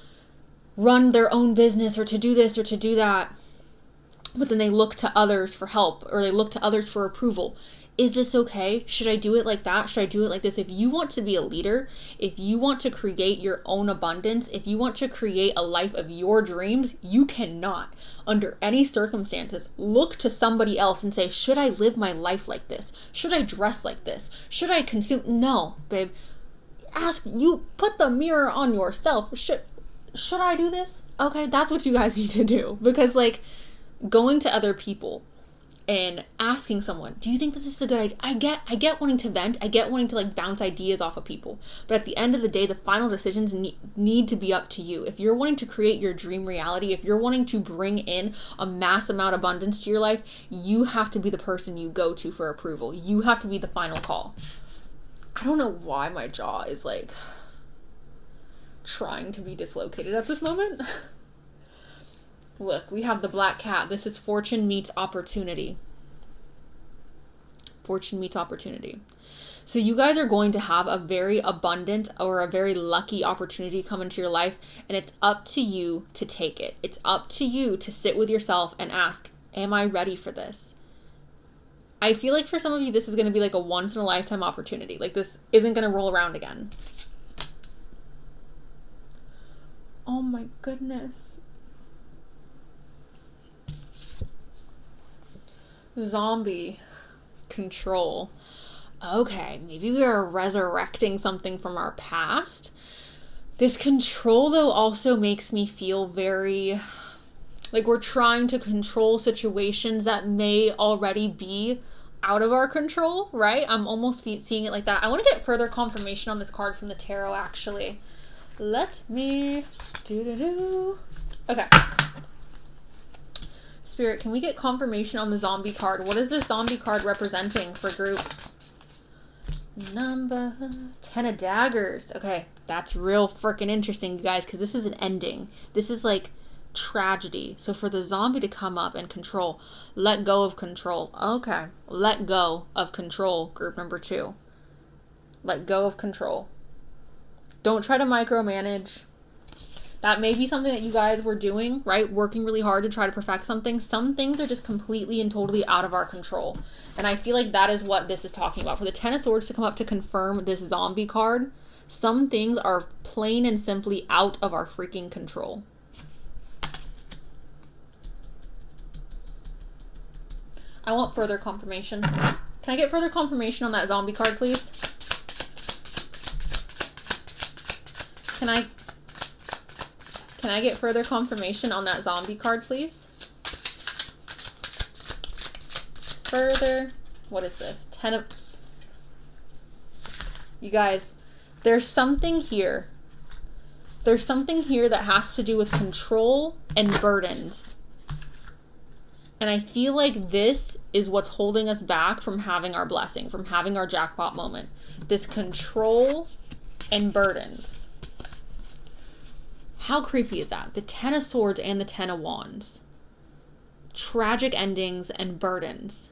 S1: run their own business, or to do this or to do that. But then they look to others for help, or they look to others for approval. Is this okay? Should I do it like that? Should I do it like this? If you want to be a leader, if you want to create your own abundance, if you want to create a life of your dreams, you cannot, under any circumstances, look to somebody else and say, should I live my life like this? Should I dress like this? Should I consume? No, babe. Put the mirror on yourself. Should I do this? Okay, that's what you guys need to do. Because like going to other people and asking someone, do you think that this is a good idea? I get wanting to vent. I get wanting to like bounce ideas off of people. But at the end of the day, the final decisions need to be up to you. If you're wanting to create your dream reality, if you're wanting to bring in a mass amount of abundance to your life, you have to be the person you go to for approval. You have to be the final call. I don't know why my jaw is like trying to be dislocated at this moment. Look, we have the black cat. This is fortune meets opportunity. Fortune meets opportunity. So you guys are going to have a very abundant or a very lucky opportunity come into your life, and it's up to you to take it. It's up to you to sit with yourself and ask, am I ready for this? I feel like for some of you, this is going to be like a once in a lifetime opportunity. Like this isn't going to roll around again. Oh my goodness. Zombie control. Okay, maybe we are resurrecting something from our past. This control, though, also makes me feel very like we're trying to control situations that may already be out of our control, right? I'm almost seeing it like that. I want to get further confirmation on this card from the tarot, actually. Let me Okay. Spirit, can we get confirmation on the zombie card? What is this zombie card representing for group number 10 of daggers? Okay, that's real freaking interesting, you guys, because this is an ending. This is like tragedy. So for the zombie to come up and control, let go of control. Okay, let go of control, group number 2. Let go of control. Don't try to micromanage. That may be something that you guys were doing, right? Working really hard to try to perfect something. Some things are just completely and totally out of our control. And I feel like that is what this is talking about. For the 10 of Swords to come up to confirm this zombie card, some things are plain and simply out of our freaking control. I want further confirmation. Can I get further confirmation on that zombie card, please? Can I get further confirmation on that zombie card, please? Further. What is this? 10 of... You guys, There's something here. There's something here that has to do with control and burdens. And I feel like this is what's holding us back from having our blessing, from having our jackpot moment. This control and burdens. How creepy is that? The Ten of Swords and the Ten of Wands. Tragic endings and burdens.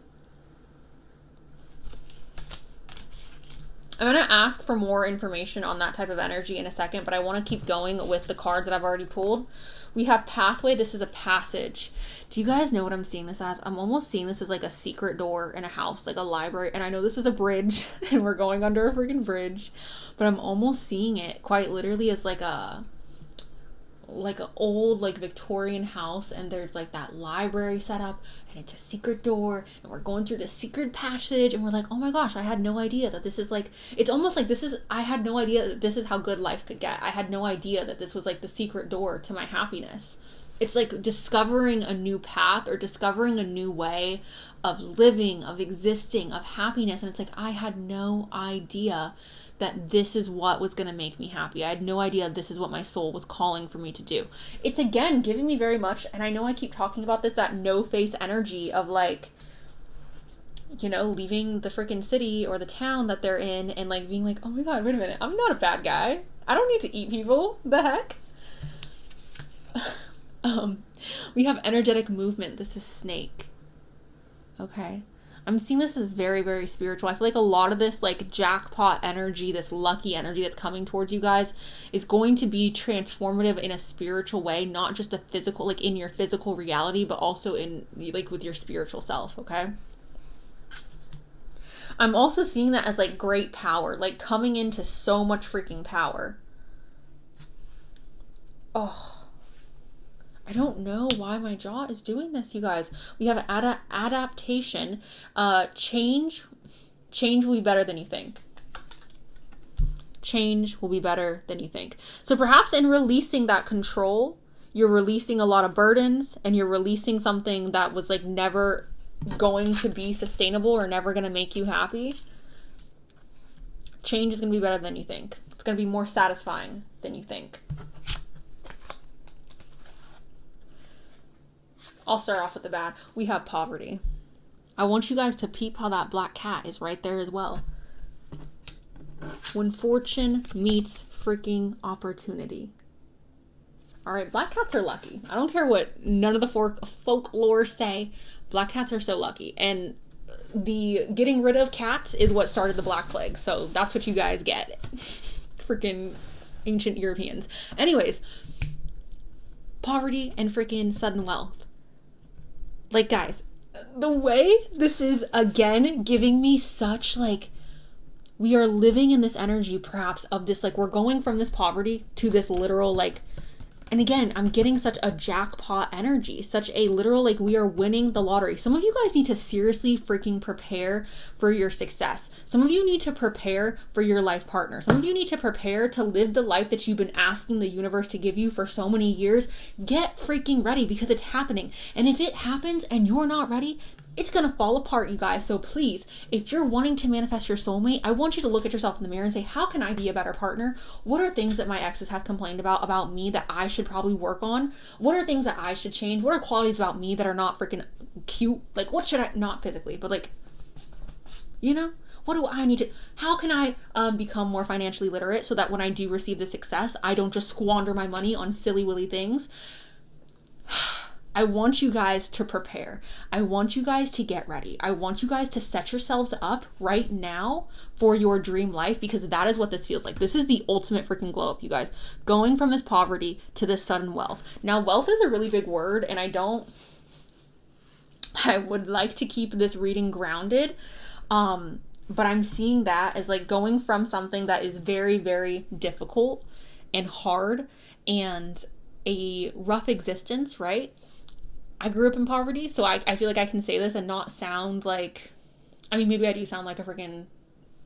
S1: I'm going to ask for more information on that type of energy in a second, but I want to keep going with the cards that I've already pulled. We have pathway. This is a passage. Do you guys know what I'm seeing this as? I'm almost seeing this as like a secret door in a house, like a library. And I know this is a bridge and we're going under a freaking bridge, but I'm almost seeing it quite literally as like an old like Victorian house, and there's like that library set up, and it's a secret door, and we're going through this secret passage, and we're like, oh my gosh, I had no idea that this is like, it's almost like I had no idea that this is how good life could get. I had no idea that this was like the secret door to my happiness. It's like discovering a new path or discovering a new way of living, of existing, of happiness, and it's like, I had no idea that this is what was going to make me happy. I had no idea this is what my soul was calling for me to do. It's again giving me very much, and I know I keep talking about this, that no face energy of like, you know, leaving the freaking city or the town that they're in and like being like, oh my god, wait a minute, I'm not a bad guy. I don't need to eat people. The heck? We have energetic movement. This is snake. Okay. I'm seeing this as very, very spiritual. I feel like a lot of this like jackpot energy, this lucky energy that's coming towards you guys is going to be transformative in a spiritual way, not just a physical, like in your physical reality, but also in like with your spiritual self, okay? I'm also seeing that as like great power, like coming into so much freaking power. Oh, I don't know why my jaw is doing this, you guys. We have adaptation. Change will be better than you think. Change will be better than you think. So perhaps in releasing that control, you're releasing a lot of burdens, and you're releasing something that was like never going to be sustainable or never going to make you happy. Change is going to be better than you think. It's going to be more satisfying than you think. I'll start off with the bad. We have poverty. I want you guys to peep how that black cat is right there as well. When fortune meets freaking opportunity. All right, black cats are lucky. I don't care what none of the folklore say. Black cats are so lucky. And the getting rid of cats is what started the Black Plague. So that's what you guys get. Freaking ancient Europeans. Anyways, poverty and freaking sudden wealth. Like, guys, the way this is, again, giving me such, like, we are living in this energy, perhaps, of this, like, we're going from this poverty to this literal, like, and again, I'm getting such a jackpot energy, such a literal, like, we are winning the lottery. Some of you guys need to seriously freaking prepare for your success. Some of you need to prepare for your life partner. Some of you need to prepare to live the life that you've been asking the universe to give you for so many years. Get freaking ready, because it's happening. And if it happens and you're not ready, it's going to fall apart, you guys. So please, if you're wanting to manifest your soulmate, I want you to look at yourself in the mirror and say, how can I be a better partner? What are things that my exes have complained about me that I should probably work on? What are things that I should change? What are qualities about me that are not freaking cute? Like, what should I, not physically, but like, you know, what do I need to, how can I become more financially literate so that when I do receive the success, I don't just squander my money on silly willy things? I want you guys to prepare. I want you guys to get ready. I want you guys to set yourselves up right now for your dream life, because that is what this feels like. This is the ultimate freaking glow up, you guys. Going from this poverty to this sudden wealth. Now, wealth is a really big word, and I would like to keep this reading grounded. But I'm seeing that as like going from something that is very, very difficult and hard and a rough existence, right? I grew up in poverty, so I feel like I can say this and not sound like, I mean, maybe I do sound like a freaking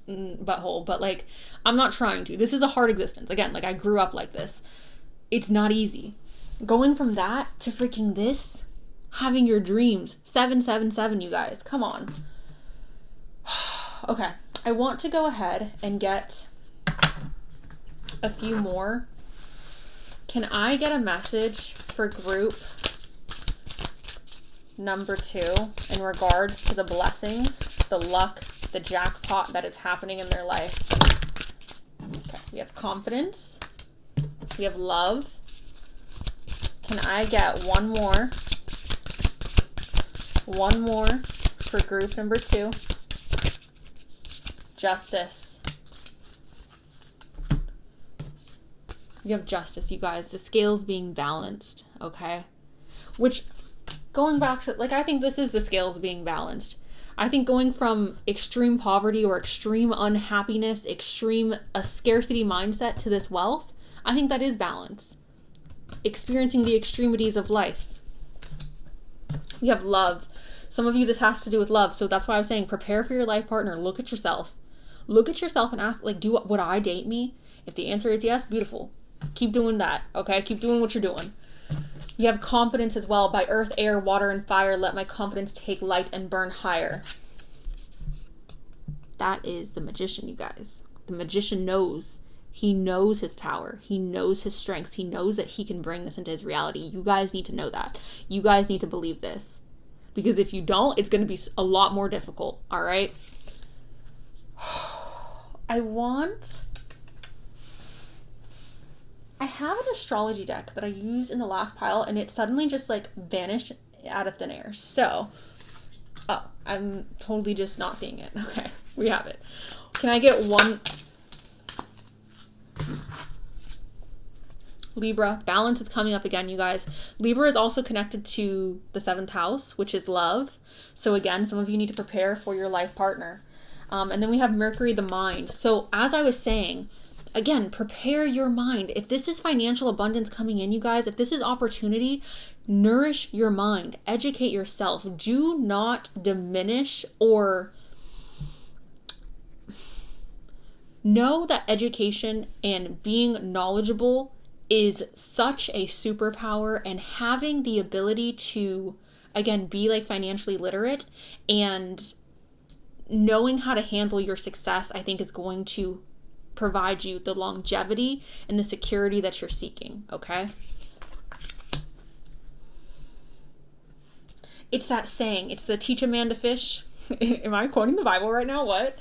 S1: butthole, but like, I'm not trying to. This is a hard existence. Again, like I grew up like this. It's not easy. Going from that to freaking this, having your dreams, 777, you guys, come on. Okay, I want to go ahead and get a few more. Can I get a message for group number 2 in regards to the blessings, the luck, the jackpot that is happening in their life? Okay, we have confidence. We have love. Can I get one more? One more for group number 2. Justice. You have justice, you guys. The scales being balanced, okay? Which, going back to, like, I think this is the scales being balanced. I think going from extreme poverty or extreme unhappiness, extreme a scarcity mindset to this wealth, I think that is balance. Experiencing the extremities of life. We have love. Some of you, this has to do with love. So that's why I was saying, prepare for your life partner. Look at yourself. Look at yourself and ask, like, would I date me? If the answer is yes, beautiful. Keep doing that, okay? Keep doing what you're doing. You have confidence as well. By earth, air, water, and fire, let my confidence take light and burn higher. That is the magician, you guys. The magician knows. He knows his power. He knows his strengths. He knows that he can bring this into his reality. You guys need to know that. You guys need to believe this. Because if you don't, it's going to be a lot more difficult, all right? I have an astrology deck that I used in the last pile, and it suddenly just, like, vanished out of thin air. So, I'm totally just not seeing it. Okay, we have it. Can I get one? Libra. Balance is coming up again, you guys. Libra is also connected to the 7th house, which is love. So again, some of you need to prepare for your life partner. And then we have Mercury, the mind. So as I was saying, again, prepare your mind. If this is financial abundance coming in, you guys, if this is opportunity, nourish your mind. Educate yourself. Do not diminish or... Know that education and being knowledgeable is such a superpower, and having the ability to, again, be like financially literate and knowing how to handle your success, I think is going to provide you the longevity and the security that you're seeking, okay? It's that saying, it's the teach a man to fish. Am I quoting the Bible right now? What?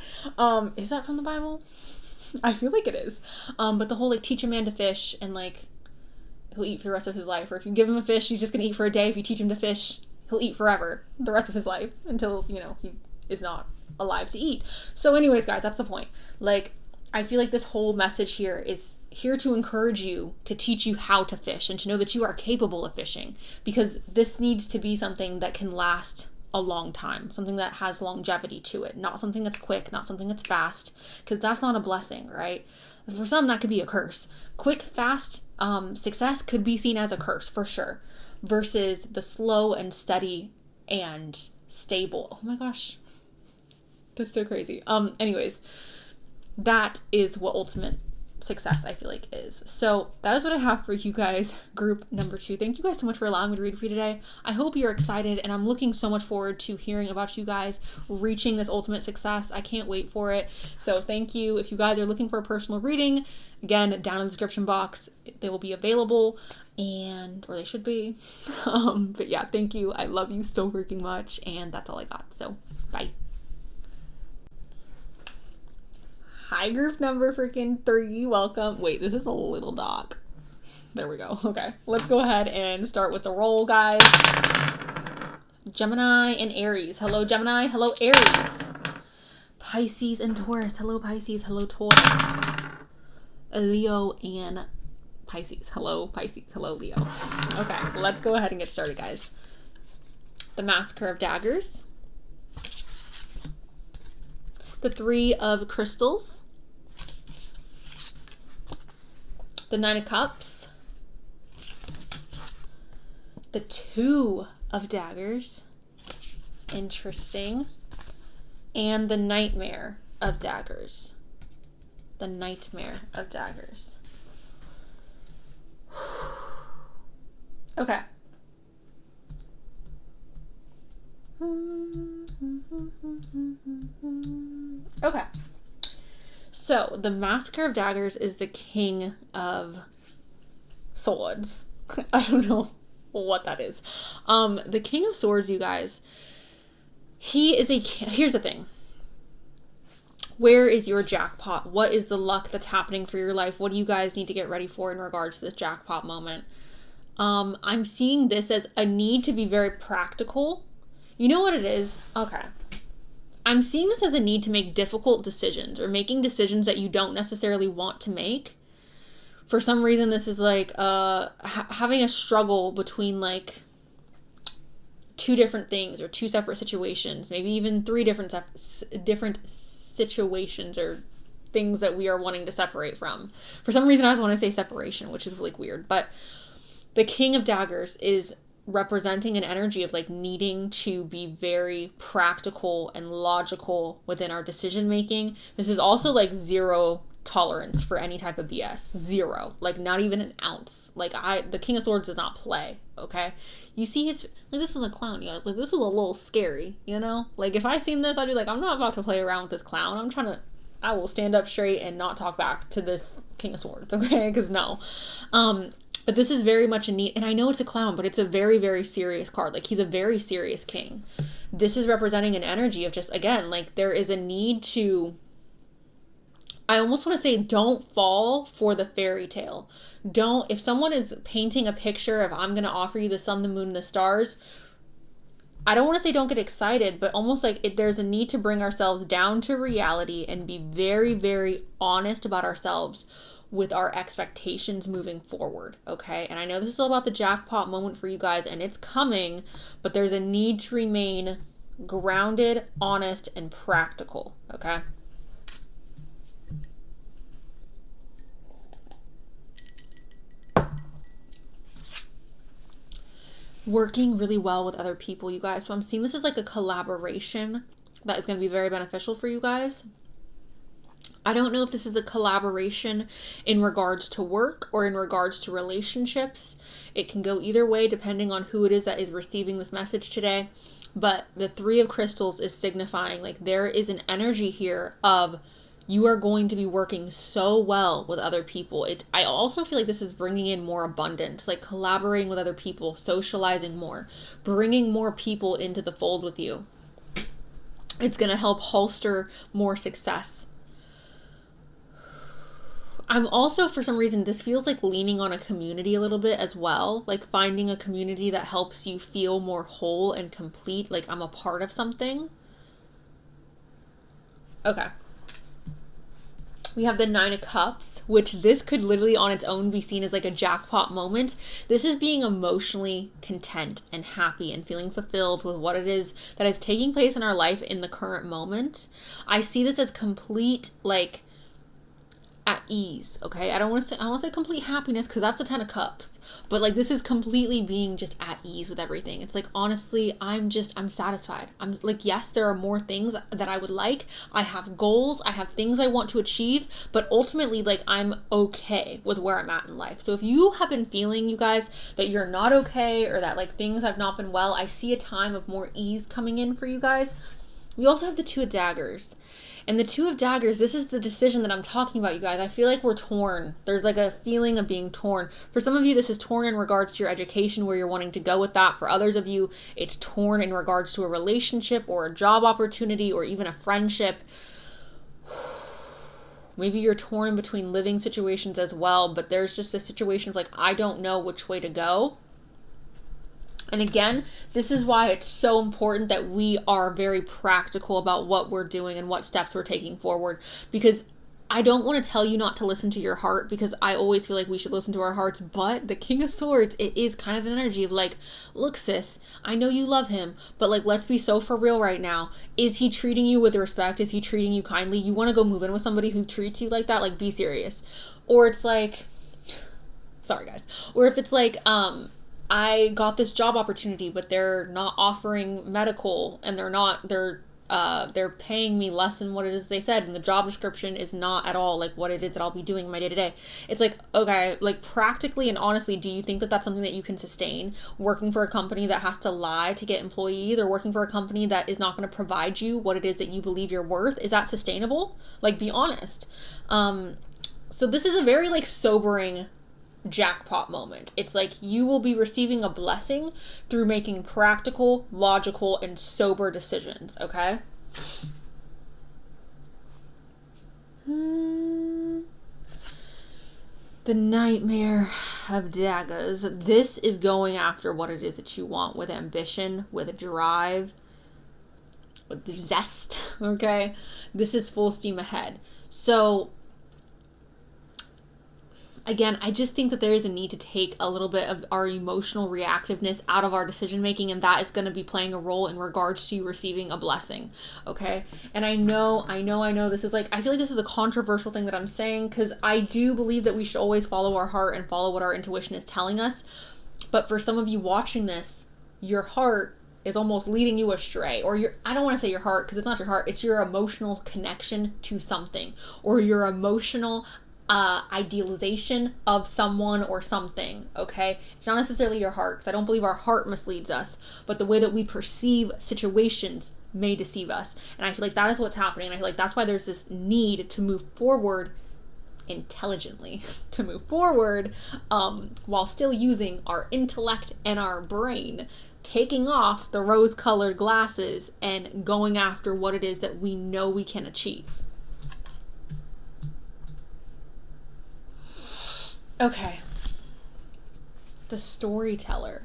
S1: Is that from the Bible? I feel like it is. But the whole, like, teach a man to fish and, like, he'll eat for the rest of his life. Or if you give him a fish, he's just going to eat for a day. If you teach him to fish, he'll eat forever, the rest of his life, until, you know, he is not alive to eat. So anyways, guys, that's the point. Like, I feel like this whole message here is here to encourage you, to teach you how to fish and to know that you are capable of fishing, because this needs to be something that can last a long time, something that has longevity to it, not something that's quick, not something that's fast, because that's not a blessing, right? For some, that could be a curse. Quick, fast success could be seen as a curse for sure, versus the slow and steady and stable. Oh my gosh, that's so crazy. Anyways, that is what ultimate success I feel like is. So that is what I have for you guys, group number 2. Thank you guys so much for allowing me to read for you today. I hope you're excited, and I'm looking so much forward to hearing about you guys reaching this ultimate success. I can't wait for it. So thank you. If you guys are looking for a personal reading, again, down in the description box, they will be available, or they should be. But yeah, thank you. I love you so freaking much, and that's all I got. So bye. Hi, group number freaking 3. Welcome. Wait, this is a little doc. There we go. Okay, let's go ahead and start with the roll, guys. Gemini and Aries. Hello, Gemini. Hello, Aries. Pisces and Taurus. Hello, Pisces. Hello, Taurus. Leo and Pisces. Hello, Pisces. Hello, Leo. Okay, let's go ahead and get started, guys. The Massacre of Daggers. The 3 of Crystals. The 9 of Cups. The 2 of Daggers. Interesting. And the Nightmare of Daggers. The Nightmare of Daggers. Okay. Okay. So the Massacre of Daggers is the King of Swords. I don't know what that is. The King of Swords, you guys, here's the thing. Where is your jackpot? What is the luck that's happening for your life? What do you guys need to get ready for in regards to this jackpot moment? I'm seeing this as a need to be very practical. You know what it is? Okay. I'm seeing this as a need to make difficult decisions, or making decisions that you don't necessarily want to make. For some reason, this is like having a struggle between like two different things, or two separate situations, maybe even three different situations or things that we are wanting to separate from. For some reason, I want to say separation, which is like weird. But the King of Daggers is representing an energy of like needing to be very practical and logical within our decision making. This is also like zero tolerance for any type of BS. Zero. Like not even an ounce. Like the King of Swords does not play, okay? You see his, like, this is a clown, you guys. Like, this is a little scary, you know? Like, if I seen this, I'd be like, I'm not about to play around with this clown. I will stand up straight and not talk back to this King of Swords, okay? Because no. But this is very much a need, and I know it's a clown, but it's a very, very serious card. Like, he's a very serious king. This is representing an energy of just, again, like, there is a need to, I almost want to say, don't fall for the fairy tale. If someone is painting a picture of, I'm going to offer you the sun, the moon, and the stars, I don't want to say don't get excited, but almost like there's a need to bring ourselves down to reality and be very, very honest about ourselves with our expectations moving forward, okay? And I know this is all about the jackpot moment for you guys, and it's coming, but there's a need to remain grounded, honest, and practical, okay? Working really well with other people, you guys. So I'm seeing this as like a collaboration that is going to be very beneficial for you guys. I don't know if this is a collaboration in regards to work or in regards to relationships. It can go either way depending on who it is that is receiving this message today. But the Three of Crystals is signifying like there is an energy here of you are going to be working so well with other people. I also feel like this is bringing in more abundance, like collaborating with other people, socializing more, bringing more people into the fold with you. It's going to help holster more success. I'm also, for some reason, this feels like leaning on a community a little bit as well. Like finding a community that helps you feel more whole and complete. Like I'm a part of something. Okay. We have the Nine of Cups, which this could literally on its own be seen as like a jackpot moment. This is being emotionally content and happy and feeling fulfilled with what it is that is taking place in our life in the current moment. I see this as complete, like, at ease, okay? I want to say complete happiness because that's the Ten of Cups. But like this is completely being just at ease with everything. It's like, honestly, I'm satisfied. I'm like, yes, there are more things that I would like. I have goals. I have things I want to achieve. But ultimately, like, I'm okay with where I'm at in life. So if you have been feeling, you guys, that you're not okay or that like things have not been well, I see a time of more ease coming in for you guys. We also have the Two of Daggers. And the Two of Daggers, this is the decision that I'm talking about, you guys. I feel like we're torn. There's like a feeling of being torn. For some of you, this is torn in regards to your education, where you're wanting to go with that. For others of you, it's torn in regards to a relationship or a job opportunity or even a friendship. Maybe you're torn in between living situations as well, but there's just a situation of like, I don't know which way to go. And again, this is why it's so important that we are very practical about what we're doing and what steps we're taking forward. Because I don't want to tell you not to listen to your heart, because I always feel like we should listen to our hearts. But the King of Swords, it is kind of an energy of like, look, sis, I know you love him, but like, let's be so for real right now. Is he treating you with respect? Is he treating you kindly? You want to go move in with somebody who treats you like that? Like, be serious. Or it's like, sorry guys. Or if it's like, I got this job opportunity, but they're not offering medical and they're they're paying me less than what it is they said, and the job description is not at all like what it is that I'll be doing in my day to day. It's like, okay, like practically and honestly, do you think that that's something that you can sustain, working for a company that has to lie to get employees, or working for a company that is not going to provide you what it is that you believe you're worth? Is that sustainable? Like, be honest. So this is a very like sobering jackpot moment. It's like you will be receiving a blessing through making practical, logical, and sober decisions, okay? The Nightmare of Daggers. This is going after what it is that you want with ambition, with a drive, with zest, okay? This is full steam ahead. So again, I just think that there is a need to take a little bit of our emotional reactiveness out of our decision making, and that is going to be playing a role in regards to you receiving a blessing, okay? And I know this is like, I feel like this is a controversial thing that I'm saying, because I do believe that we should always follow our heart and follow what our intuition is telling us. But for some of you watching this, your heart is almost leading you astray, or I don't want to say your heart, because it's not your heart, it's your emotional connection to something, or your emotional idealization of someone or something, okay? It's not necessarily your heart, because I don't believe our heart misleads us, but the way that we perceive situations may deceive us. And I feel like that is what's happening. And I feel like that's why there's this need to move forward intelligently, to move forward while still using our intellect and our brain, taking off the rose-colored glasses and going after what it is that we know we can achieve. Okay, the storyteller.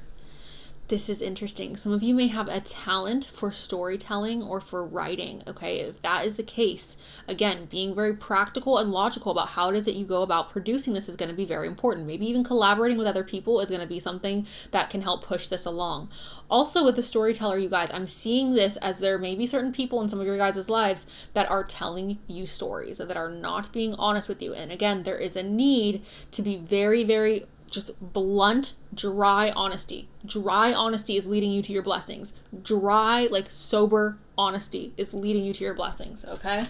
S1: This is interesting. Some of you may have a talent for storytelling or for writing, okay? If that is the case, again, being very practical and logical about how it is that you go about producing this is going to be very important. Maybe even collaborating with other people is going to be something that can help push this along. Also, with the storyteller, you guys, I'm seeing this as there may be certain people in some of your guys' lives that are telling you stories, that are not being honest with you. And again, there is a need to be very, very just blunt, dry honesty. Dry honesty is leading you to your blessings. Dry, like sober honesty is leading you to your blessings, okay?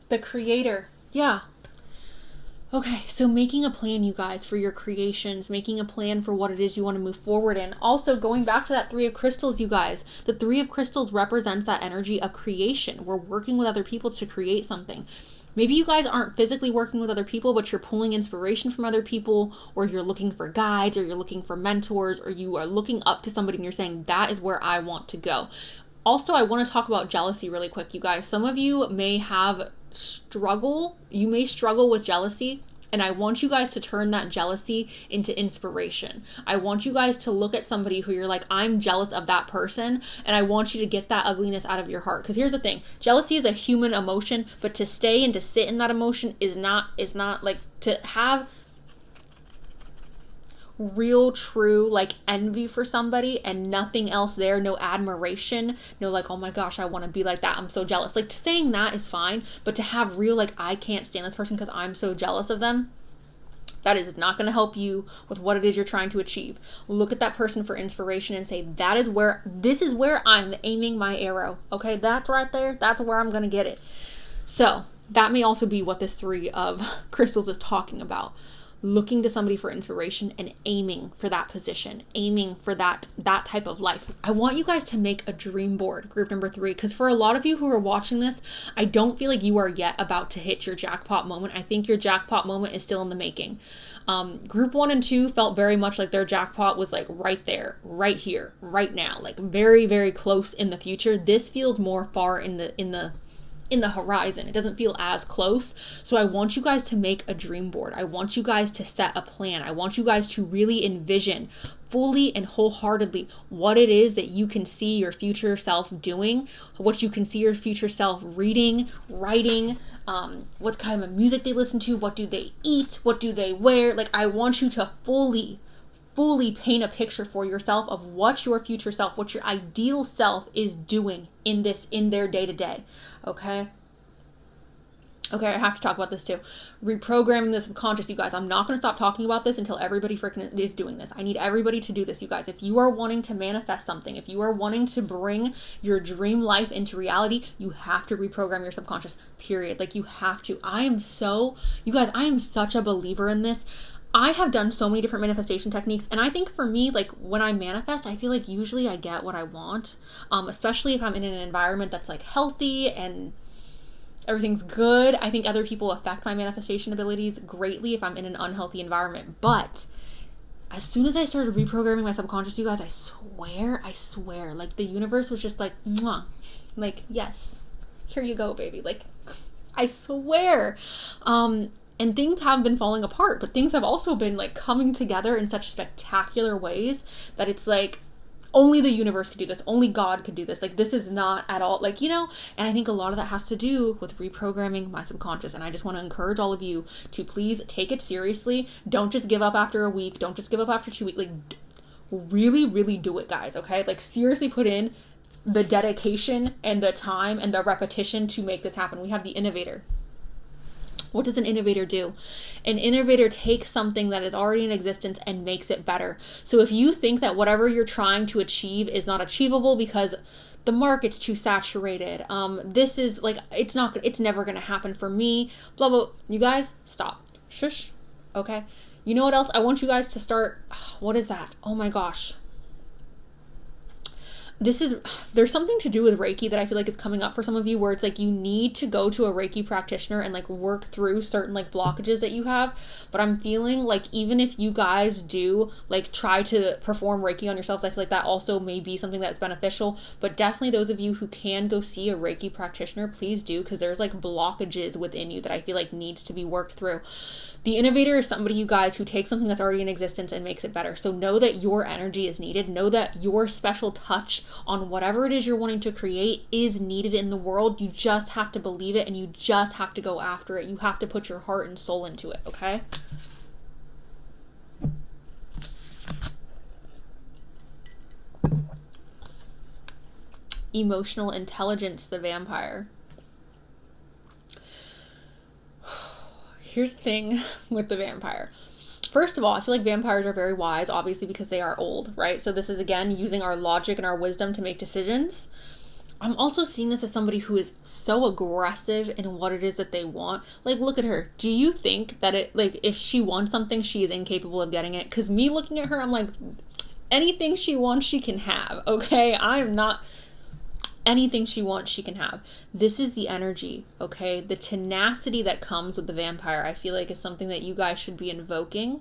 S1: The creator. Yeah. Okay, so making a plan, you guys, for your creations, making a plan for what it is you want to move forward in. Also, going back to that 3 of crystals, you guys, the 3 of crystals represents that energy of creation. We're working with other people to create something. Maybe you guys aren't physically working with other people, but you're pulling inspiration from other people, or you're looking for guides, or you're looking for mentors, or you are looking up to somebody and you're saying, that is where I want to go. Also, I want to talk about jealousy really quick, you guys. Some of you may struggle with jealousy, and I want you guys to turn that jealousy into inspiration. I want you guys to look at somebody who you're like, I'm jealous of that person, and I want you to get that ugliness out of your heart. Because here's the thing, jealousy is a human emotion, but to stay and to sit in that emotion is not like, to have real true like envy for somebody and nothing else there, no admiration, no like, oh my gosh, I want to be like that, I'm so jealous. Like, saying that is fine, but to have real like, I can't stand this person because I'm so jealous of them, that is not going to help you with what it is you're trying to achieve. Look at that person for inspiration and say, this is where I'm aiming my arrow. Okay, that's right there, that's where I'm going to get it. So that may also be what this 3 of crystals is talking about. Looking to somebody for inspiration and aiming for that position, aiming for that type of life. I want you guys to make a dream board, group number 3, because for a lot of you who are watching this, I don't feel like you are yet about to hit your jackpot moment. I think your jackpot moment is still in the making. Group 1 and 2 felt very much like their jackpot was like right there, right here, right now, like very, very close in the future. This feels more far in the horizon. It doesn't feel as close. So I want you guys to make a dream board. I want you guys to set a plan. I want you guys to really envision fully and wholeheartedly what it is that you can see your future self doing, what you can see your future self reading, writing, what kind of music they listen to, what do they eat, what do they wear. Like, I want you to fully paint a picture for yourself of what your future self, what your ideal self is doing in their day-to-day, okay? Okay, I have to talk about this too. Reprogramming the subconscious, you guys. I'm not going to stop talking about this until everybody freaking is doing this. I need everybody to do this, you guys. If you are wanting to manifest something, if you are wanting to bring your dream life into reality, you have to reprogram your subconscious, period. Like, you have to. You guys, I am such a believer in this. I have done so many different manifestation techniques, and I think for me, like, when I manifest, I feel like usually I get what I want, especially if I'm in an environment that's like healthy and everything's good. I think other people affect my manifestation abilities greatly if I'm in an unhealthy environment. But as soon as I started reprogramming my subconscious, you guys, I swear, like, the universe was just like, mwah, like, yes, here you go, baby. Like, I swear. And things have been falling apart, but things have also been like coming together in such spectacular ways that it's like, only the universe could do this. Only God could do this. Like, this is not at all, like, you know, and I think a lot of that has to do with reprogramming my subconscious. And I just want to encourage all of you to please take it seriously. Don't just give up after a week. Don't just give up after 2 weeks. Like, really, really do it, guys. Okay. Like, seriously put in the dedication and the time and the repetition to make this happen. We have the innovator. What does an innovator do? An innovator takes something that is already in existence and makes it better. So if you think that whatever you're trying to achieve is not achievable because the market's too saturated, this is like, it's never going to happen for me, blah, blah, you guys, stop. Shush. Okay. You know what else? I want you guys to start. What is that? Oh my gosh. There's something to do with Reiki that I feel like is coming up for some of you, where it's like you need to go to a Reiki practitioner and like work through certain like blockages that you have. But I'm feeling like even if you guys do like try to perform Reiki on yourselves, I feel like that also may be something that's beneficial. But definitely those of you who can go see a Reiki practitioner, please do, because there's like blockages within you that I feel like needs to be worked through. The innovator is somebody, you guys, who takes something that's already in existence and makes it better. So know that your energy is needed. Know that your special touch on whatever it is you're wanting to create is needed in the world. You just have to believe it, and you just have to go after it. You have to put your heart and soul into it, okay? Emotional intelligence, the vampire. Here's the thing with the vampire. First of all, I feel like vampires are very wise, obviously, because they are old, right? So this is, again, using our logic and our wisdom to make decisions. I'm also seeing this as somebody who is so aggressive in what it is that they want. Like, look at her. Do you think that if she wants something, she is incapable of getting it? Because me looking at her, I'm like, anything she wants, she can have, okay? I'm not... Anything she wants, she can have. This is the energy, okay? The tenacity that comes with the vampire, I feel like, is something that you guys should be invoking.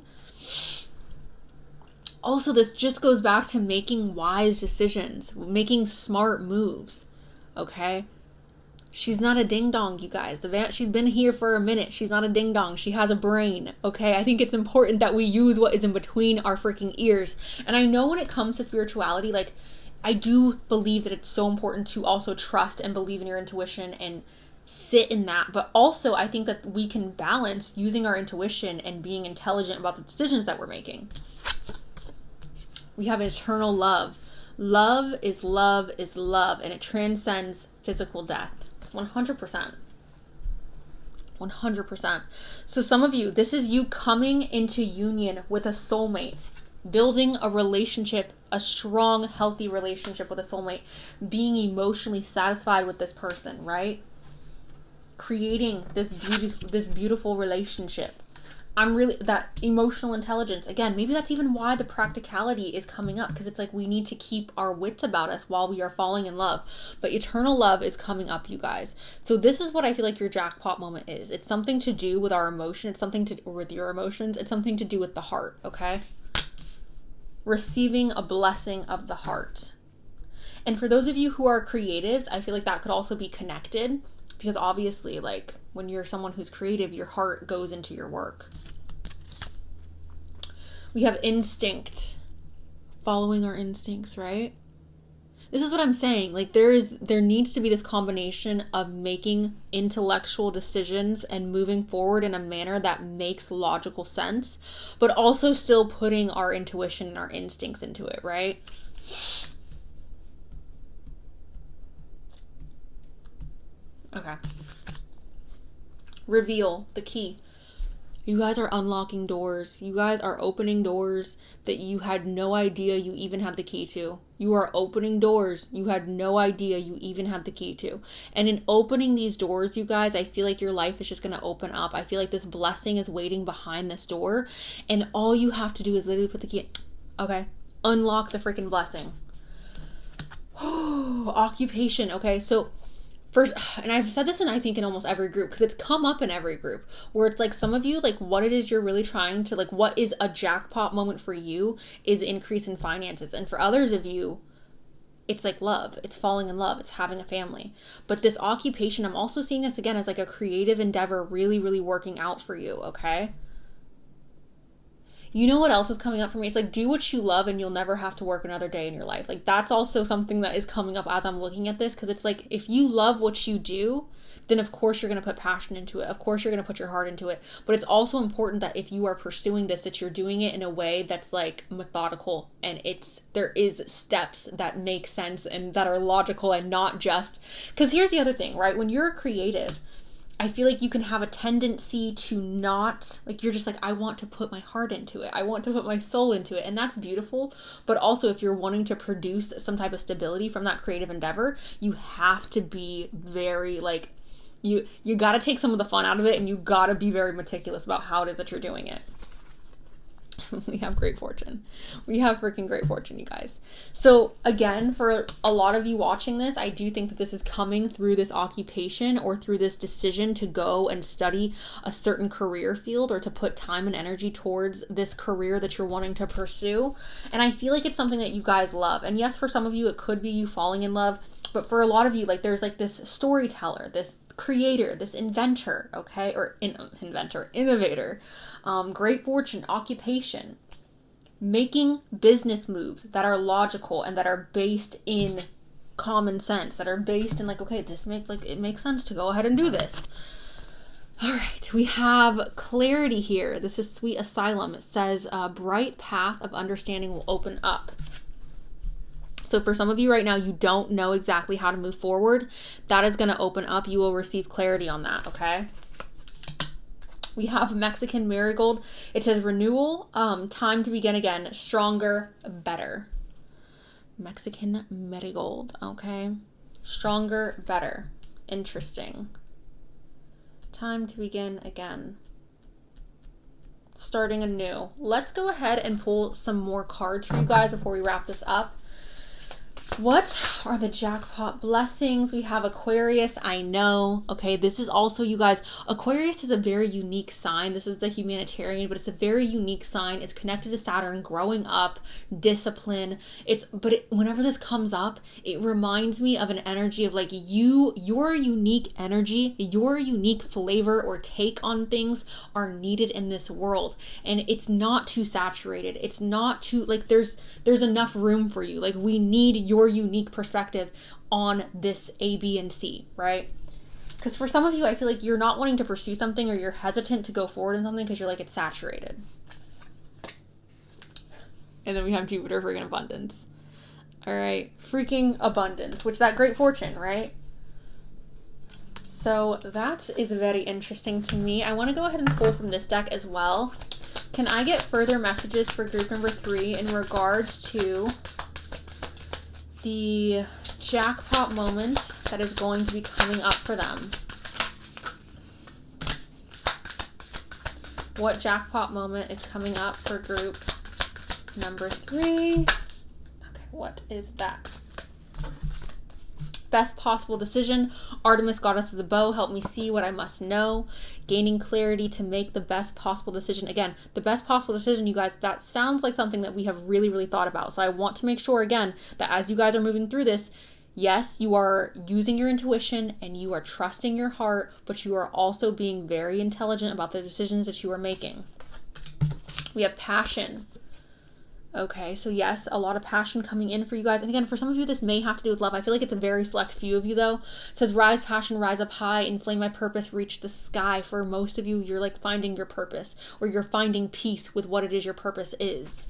S1: Also, this just goes back to making wise decisions, making smart moves, okay? She's not a ding-dong, you guys. She's been here for a minute. She's not a ding-dong. She has a brain, okay? I think it's important that we use what is in between our freaking ears. And I know when it comes to spirituality, like, I do believe that it's so important to also trust and believe in your intuition and sit in that. But also, I think that we can balance using our intuition and being intelligent about the decisions that we're making. We have eternal love. Love is love is love, and it transcends physical death. 100%. 100%. So some of you, this is you coming into union with a soulmate. Building a relationship, a strong, healthy relationship with a soulmate, being emotionally satisfied with this person, right? Creating this beautiful relationship. That emotional intelligence, again, maybe that's even why the practicality is coming up, because it's like we need to keep our wits about us while we are falling in love. But eternal love is coming up, you guys. So this is what I feel like your jackpot moment is. It's something to do with our emotion. It's something to do with your emotions. It's something to do with the heart, okay? Receiving a blessing of the heart. And for those of you who are creatives, I feel like that could also be connected, because obviously, like, when you're someone who's creative, your heart goes into your work. We have instinct, following our instincts, right? This is what I'm saying. Like, there needs to be this combination of making intellectual decisions and moving forward in a manner that makes logical sense, but also still putting our intuition and our instincts into it, right? Okay. Reveal the key. You guys are unlocking doors. You guys are opening doors that you had no idea you even had the key to. You are opening doors you had no idea you even had the key to. And in opening these doors, you guys, I feel like your life is just going to open up. I feel like this blessing is waiting behind this door. And all you have to do is literally put the key in. Okay. Unlock the freaking blessing. Occupation. Okay. So first, and I've said this I think in almost every group, because it's come up in every group, where it's like some of you, like what it is you're really trying to, like what is a jackpot moment for you is increase in finances. And for others of you, it's like love, it's falling in love, it's having a family. But this occupation, I'm also seeing this again as like a creative endeavor really, really working out for you, okay? You know what else is coming up for me? It's like, do what you love and you'll never have to work another day in your life. Like that's also something that is coming up as I'm looking at this, because it's like, if you love what you do, then of course you're going to put passion into it. Of course you're going to put your heart into it. But it's also important that if you are pursuing this, that you're doing it in a way that's like methodical, and there is steps that make sense and that are logical, and not just, because here's the other thing, right? When you're a creative, I feel like you can have a tendency to not, like you're just like, I want to put my heart into it. I want to put my soul into it. And that's beautiful. But also if you're wanting to produce some type of stability from that creative endeavor, you have to be very like, you got to take some of the fun out of it, and you got to be very meticulous about how it is that you're doing it. We have great fortune. We have freaking great fortune, you guys. So again, for a lot of you watching this, I do think that this is coming through this occupation or through this decision to go and study a certain career field, or to put time and energy towards this career that you're wanting to pursue. And I feel like it's something that you guys love. And yes, for some of you, it could be you falling in love. But for a lot of you, like there's like this storyteller, this creator, this inventor, okay? Or innovator, great fortune, occupation, making business moves that are logical and that are based in common sense, that are based in like, okay, it makes sense to go ahead and do this. All right, we have clarity here. This is Sweet Asylum. It says a bright path of understanding will open up. So for some of you right now, you don't know exactly how to move forward. That is going to open up. You will receive clarity on that, okay? We have Mexican Marigold. It says renewal, time to begin again, stronger, better. Mexican Marigold, okay? Stronger, better. Interesting. Time to begin again. Starting anew. Let's go ahead and pull some more cards for you guys before we wrap this up. What are the jackpot blessings? We have Aquarius. I know. Okay, this is also, you guys, Aquarius is a very unique sign. This is the humanitarian, but it's a very unique sign. It's connected to Saturn, growing up, discipline. Whenever this comes up, it reminds me of an energy of like your unique energy, your unique flavor or take on things are needed in this world. And it's not too saturated. It's not too, like there's enough room for you. Like we need your unique perspective on this A, B, and C, right? Because for some of you, I feel like you're not wanting to pursue something, or you're hesitant to go forward in something because you're like, it's saturated. And then we have Jupiter freaking abundance. All right, freaking abundance, which is that great fortune, right? So that is very interesting to me. I want to go ahead and pull from this deck as well. Can I get further messages for group number 3 in regards to the jackpot moment that is going to be coming up for them? What jackpot moment is coming up for group number 3? Okay, what is that? Best possible decision. Artemis, goddess of the bow, help me see what I must know. Gaining clarity to make the best possible decision. Again, the best possible decision, you guys, that sounds like something that we have really, really thought about. So I want to make sure, again, that as you guys are moving through this, yes, you are using your intuition and you are trusting your heart, but you are also being very intelligent about the decisions that you are making. We have passion. Okay, so yes, a lot of passion coming in for you guys. And again, for some of you, this may have to do with love. I feel like it's a very select few of you, though. It says, rise, passion, rise up high, inflame my purpose, reach the sky. For most of you, you're like finding your purpose, or you're finding peace with what it is your purpose is.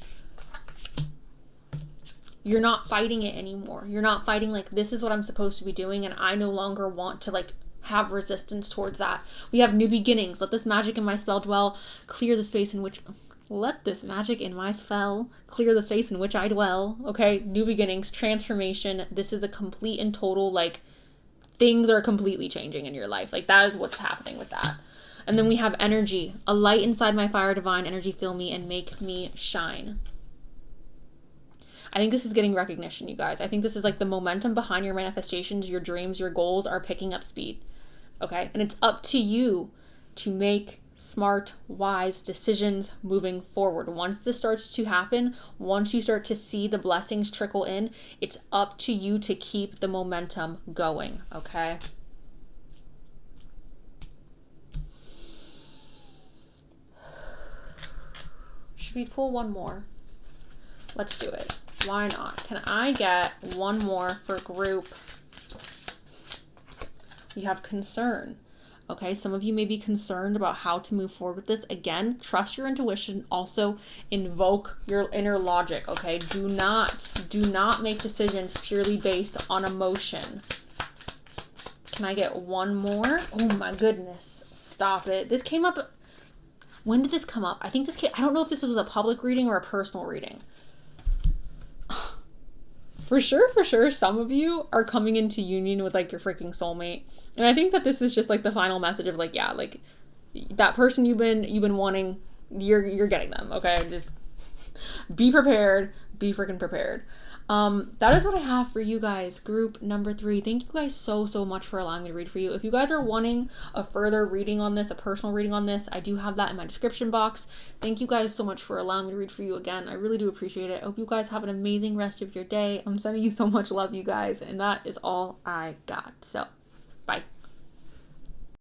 S1: You're not fighting it anymore. You're not fighting like, this is what I'm supposed to be doing, and I no longer want to like have resistance towards that. We have new beginnings. Let this magic in my spell dwell. Clear the space in which... Let this magic in my spell clear the space in which I dwell. Okay, new beginnings, transformation. This is a complete and total, like, things are completely changing in your life. Like, that is what's happening with that. And then we have energy. A light inside my fire, divine energy, fill me and make me shine. I think this is getting recognition, you guys. I think this is like the momentum behind your manifestations, your dreams, your goals are picking up speed. Okay? And it's up to you to make smart, wise decisions moving forward. Once this starts to happen, once you start to see the blessings trickle in, it's up to you to keep the momentum going. Okay? Should we pull one more? Let's do it. Why not? Can I get one more for group? We have concern. Okay, some of you may be concerned about how to move forward with this. Again, trust your intuition. Also, invoke your inner logic. Okay, do not make decisions purely based on emotion. Can I get one more? Oh my goodness. Stop it. This came up. When did this come up? I think this came, I don't know if this was a public reading or a personal reading. For sure, some of you are coming into union with like your freaking soulmate. And I think that this is just like the final message of like, yeah, like that person you've been wanting, you're getting them. Okay, just be prepared, be freaking prepared. That is what I have for you guys, group number 3. Thank you guys so much for allowing me to read for you. If you guys are wanting a further reading on this, a personal reading on this, I do have that in my description box. Thank you guys so much for allowing me to read for you again. I really do appreciate it. I hope you guys have an amazing rest of your day. I'm sending you so much love, you guys, and that is all I got. So